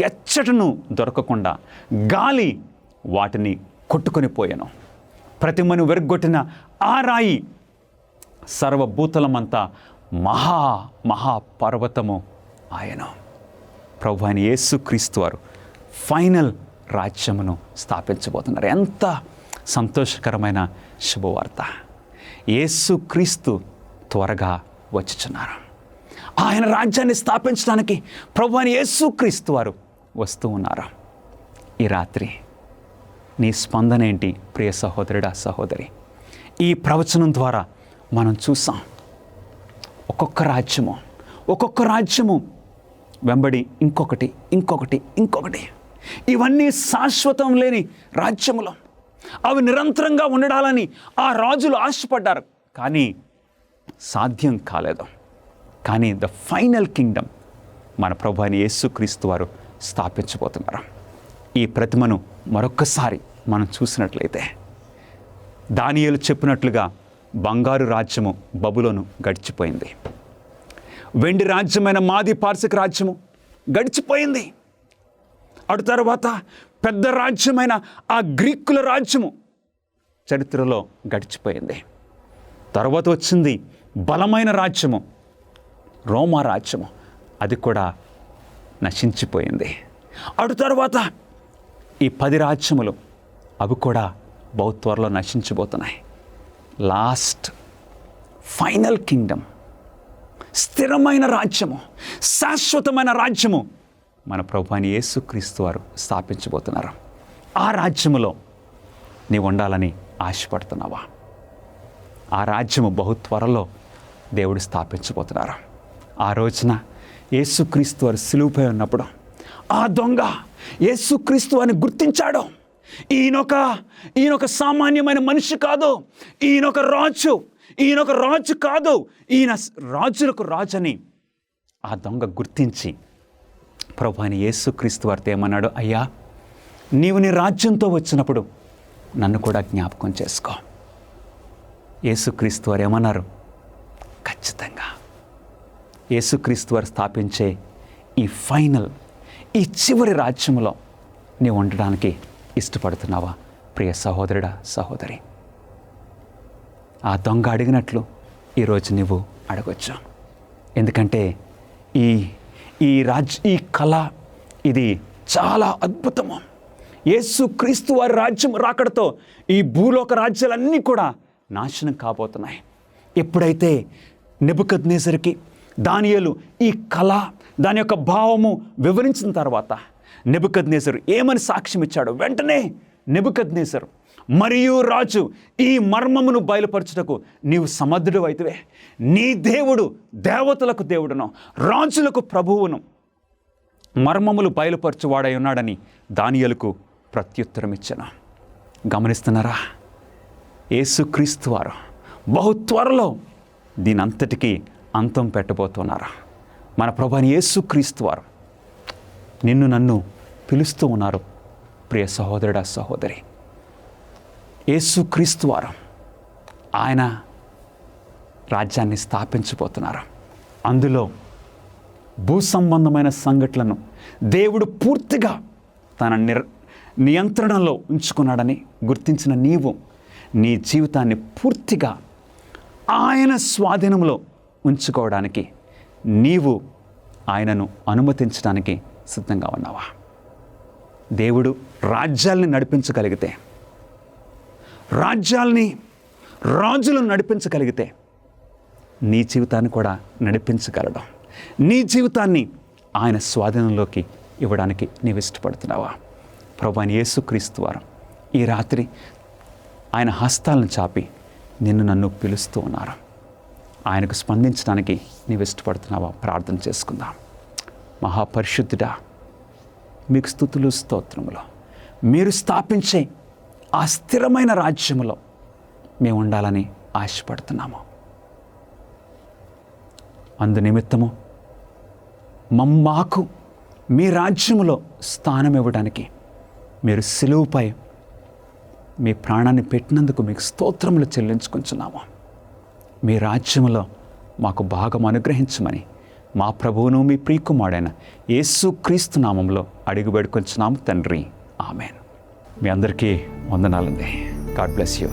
ఎచ్చటను దొరకకుండా గాలి వాటిని కొట్టుకొని పోయాను. ప్రతిమను వెరగొట్టిన ఆ రాయి సర్వభూతలమంతా మహాపర్వతము ఆయన. ప్రభు అయిన యేసుక్రీస్తు వారు ఫైనల్ రాజ్యమును స్థాపించబోతున్నారు. ఎంత సంతోషకరమైన శుభవార్త! యేసుక్రీస్తు త్వరగా వచ్చుచున్నారు. ఆయన రాజ్యాన్ని స్థాపించడానికి ప్రభు అయిన యేసుక్రీస్తు వారు వస్తూ ఉన్నారు. ఈ రాత్రి నీ స్పందన ఏంటి ప్రియ సహోదరుడా, సహోదరి? ఈ ప్రవచనం ద్వారా మనం చూసాం, ఒక్కొక్క రాజ్యము వెంబడి ఇంకొకటి. ఇవన్నీ శాశ్వతం లేని రాజ్యములు. అవి నిరంతరంగా ఉండడాలని ఆ రాజులు ఆశపడ్డారు, కానీ సాధ్యం కాలేదు. కానీ ద ఫైనల్ కింగ్డమ్ మన ప్రభు అయిన యేసుక్రీస్తు వారు స్థాపించబోతున్నారు. ఈ ప్రతిమను మరొక్కసారి మనం చూసినట్లయితే, దానియేలు చెప్పినట్లుగా బంగారు రాజ్యము బబులోను గడిచిపోయింది. వెండి రాజ్యమైన మాది పార్సిక రాజ్యము గడిచిపోయింది. అటు తర్వాత పెద్ద రాజ్యమైన ఆ గ్రీకుల రాజ్యము చరిత్రలో గడిచిపోయింది. తర్వాత వచ్చింది బలమైన రాజ్యము, రోమా రాజ్యము. అది కూడా నశించిపోయింది. అటు తర్వాత ఈ 10 రాజ్యములు, అవి కూడా బహు త్వరలో నశించిపోతున్నాయి. లాస్ట్ ఫైనల్ కింగ్డమ్, స్థిరమైన రాజ్యము, శాశ్వతమైన రాజ్యము మన ప్రభు అయిన యేసుక్రీస్తు వారు స్థాపించబోతున్నారు. ఆ రాజ్యములో నీవు ఉండాలని ఆశపడుతున్నావా? ఆ రాజ్యము బహు త్వరలో దేవుడు స్థాపించబోతున్నారు. ఆ రోజున యేసుక్రీస్తు వారు సిలువపై ఉన్నప్పుడు ఆ దొంగ యేసుక్రీస్తు వారిని గుర్తించాడు. ఈయనొక సామాన్యమైన మనిషి కాదు, ఈయనొక రాజు కాదు, ఈయన రాజులకు రాజని ఆ దొంగ గుర్తించి ప్రభు అయిన యేసుక్రీస్తు వారితో ఏమన్నాడు? అయ్యా, నీవు నీ రాజ్యంతో వచ్చినప్పుడు నన్ను కూడా జ్ఞాపకం చేసుకో. యేసుక్రీస్తు వారు ఏమన్నారు? ఖచ్చితంగా. యేసుక్రీస్తు వారు స్థాపించే ఈ చివరి రాజ్యంలో నీవు ఉండడానికి ఇష్టపడుతున్నావా ప్రియ సహోదరుడా, సహోదరి? ఆ దొంగ అడిగినట్లు ఈరోజు నువ్వు అడగొచ్చు. ఎందుకంటే ఈ కళ ఇది చాలా అద్భుతము. యేసుక్రీస్తు వారి రాజ్యం రాకడతో ఈ భూలోక రాజ్యాలన్నీ కూడా నాశనం కాబోతున్నాయి. ఎప్పుడైతే నెబుకద్నెజరుకి దానియేలు ఈ కళ, దాని యొక్క భావము వివరించిన తర్వాత నెబుకద్నెజరు ఏమని సాక్ష్యం ఇచ్చాడో వెంటనే నెబుకద్నెజరు మరియు రాజు, ఈ మర్మమును బయలుపరచుటకు నీవు సమర్థుడు అయితేవే. నీ దేవుడు దేవతలకు దేవుడును, రాజులకు ప్రభువును, మర్మములు బయలుపరచువాడై ఉన్నాడని దానియేలుకు ప్రత్యుత్తరం ఇచ్చాను. గమనిస్తున్నారా? యేసుక్రీస్తు వారు బహు త్వరలో దీనంతటికీ అంతం పెట్టబోతున్నారు. మన ప్రభువైన యేసుక్రీస్తు వారు నిన్ను నన్ను పిలుస్తూ ఉన్నారు ప్రియ సహోదరుడా, సహోదరి. యేసుక్రీస్తు వారు ఆయన రాజ్యాన్ని స్థాపించబోతున్నారు. అందులో భూ సంబంధమైన సంఘటనలను దేవుడు పూర్తిగా తన నియంత్రణలో ఉంచుకున్నాడని గుర్తించిన నీవు నీ జీవితాన్ని పూర్తిగా ఆయన స్వాధీనంలో ఉంచుకోవడానికి నీవు ఆయనను అనుమతించడానికి సిద్ధంగా ఉన్నావా? దేవుడు రాజ్యాల్ని నడిపించగలిగితే, రాజులను నడిపించగలిగితే నీ జీవితాన్ని కూడా నడిపించగలడు. నీ జీవితాన్ని ఆయన స్వాధీనంలోకి ఇవ్వడానికి నీవు ఇష్టపడుతున్నావా? ప్రభువైన యేసుక్రీస్తు వారు ఈ రాత్రి ఆయన హస్తాలను చాపి నిన్ను నన్ను పిలుస్తూ ఉన్నారు. ఆయనకు స్పందించడానికి నీవు ఇష్టపడుతున్నావా? ప్రార్థన చేసుకుందాం. మహాపరిశుద్ధుడా, మీకు స్తుతులు, స్తోత్రములు. మీరు స్థాపించే ఆ స్థిరమైన రాజ్యములో మేము ఉండాలని ఆశపడుతున్నాము. అందు నిమిత్తము మాకు మీ రాజ్యములో స్థానం ఇవ్వడానికి మీరు సిలువపై మీ ప్రాణాన్ని పెట్టినందుకు మీకు స్తోత్రములు చెల్లించుకుంటున్నాము. మీ రాజ్యంలో మాకు భాగం అనుగ్రహించమని మా ప్రభువును మీ ప్రియకుమారుడైన యేసుక్రీస్తు నామంలో అడిగి వేడుకొంచున్నాము తండ్రి. ఆమెన్. మీ అందరికీ వందనాలండి. God bless you.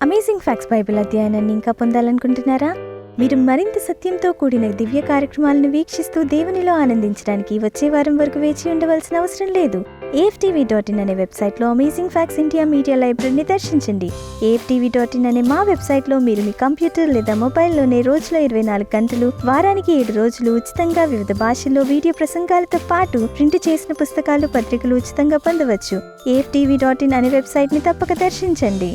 Amazing facts Bible అధ్యయనాన్ని ఇంకా పొందాలనుకుంటున్నారా? మీరు మరింత సత్యంతో కూడిన దివ్య కార్యక్రమాలను వీక్షిస్తూ దేవునిలో ఆనందించడానికి వచ్చే వారం వరకు వేచి ఉండవలసిన అవసరం లేదు. AFTV.in అనే వెబ్సైట్లో అమేజింగ్ ఫ్యాక్ట్స్ ఇండియా మీడియా లైబ్రరీని దర్శించండి. AFTV.in అనే మా వెబ్సైట్లో మీరు మీ కంప్యూటర్ లేదా మొబైల్లోనే రోజులో 24 గంటలు, వారానికి 7 రోజులు ఉచితంగా వివిధ భాషల్లో వీడియో ప్రసంగాలతో పాటు ప్రింట్ చేసిన పుస్తకాలు, పత్రికలు ఉచితంగా పొందవచ్చు. AFTV.in అనే వెబ్సైట్ని తప్పక దర్శించండి.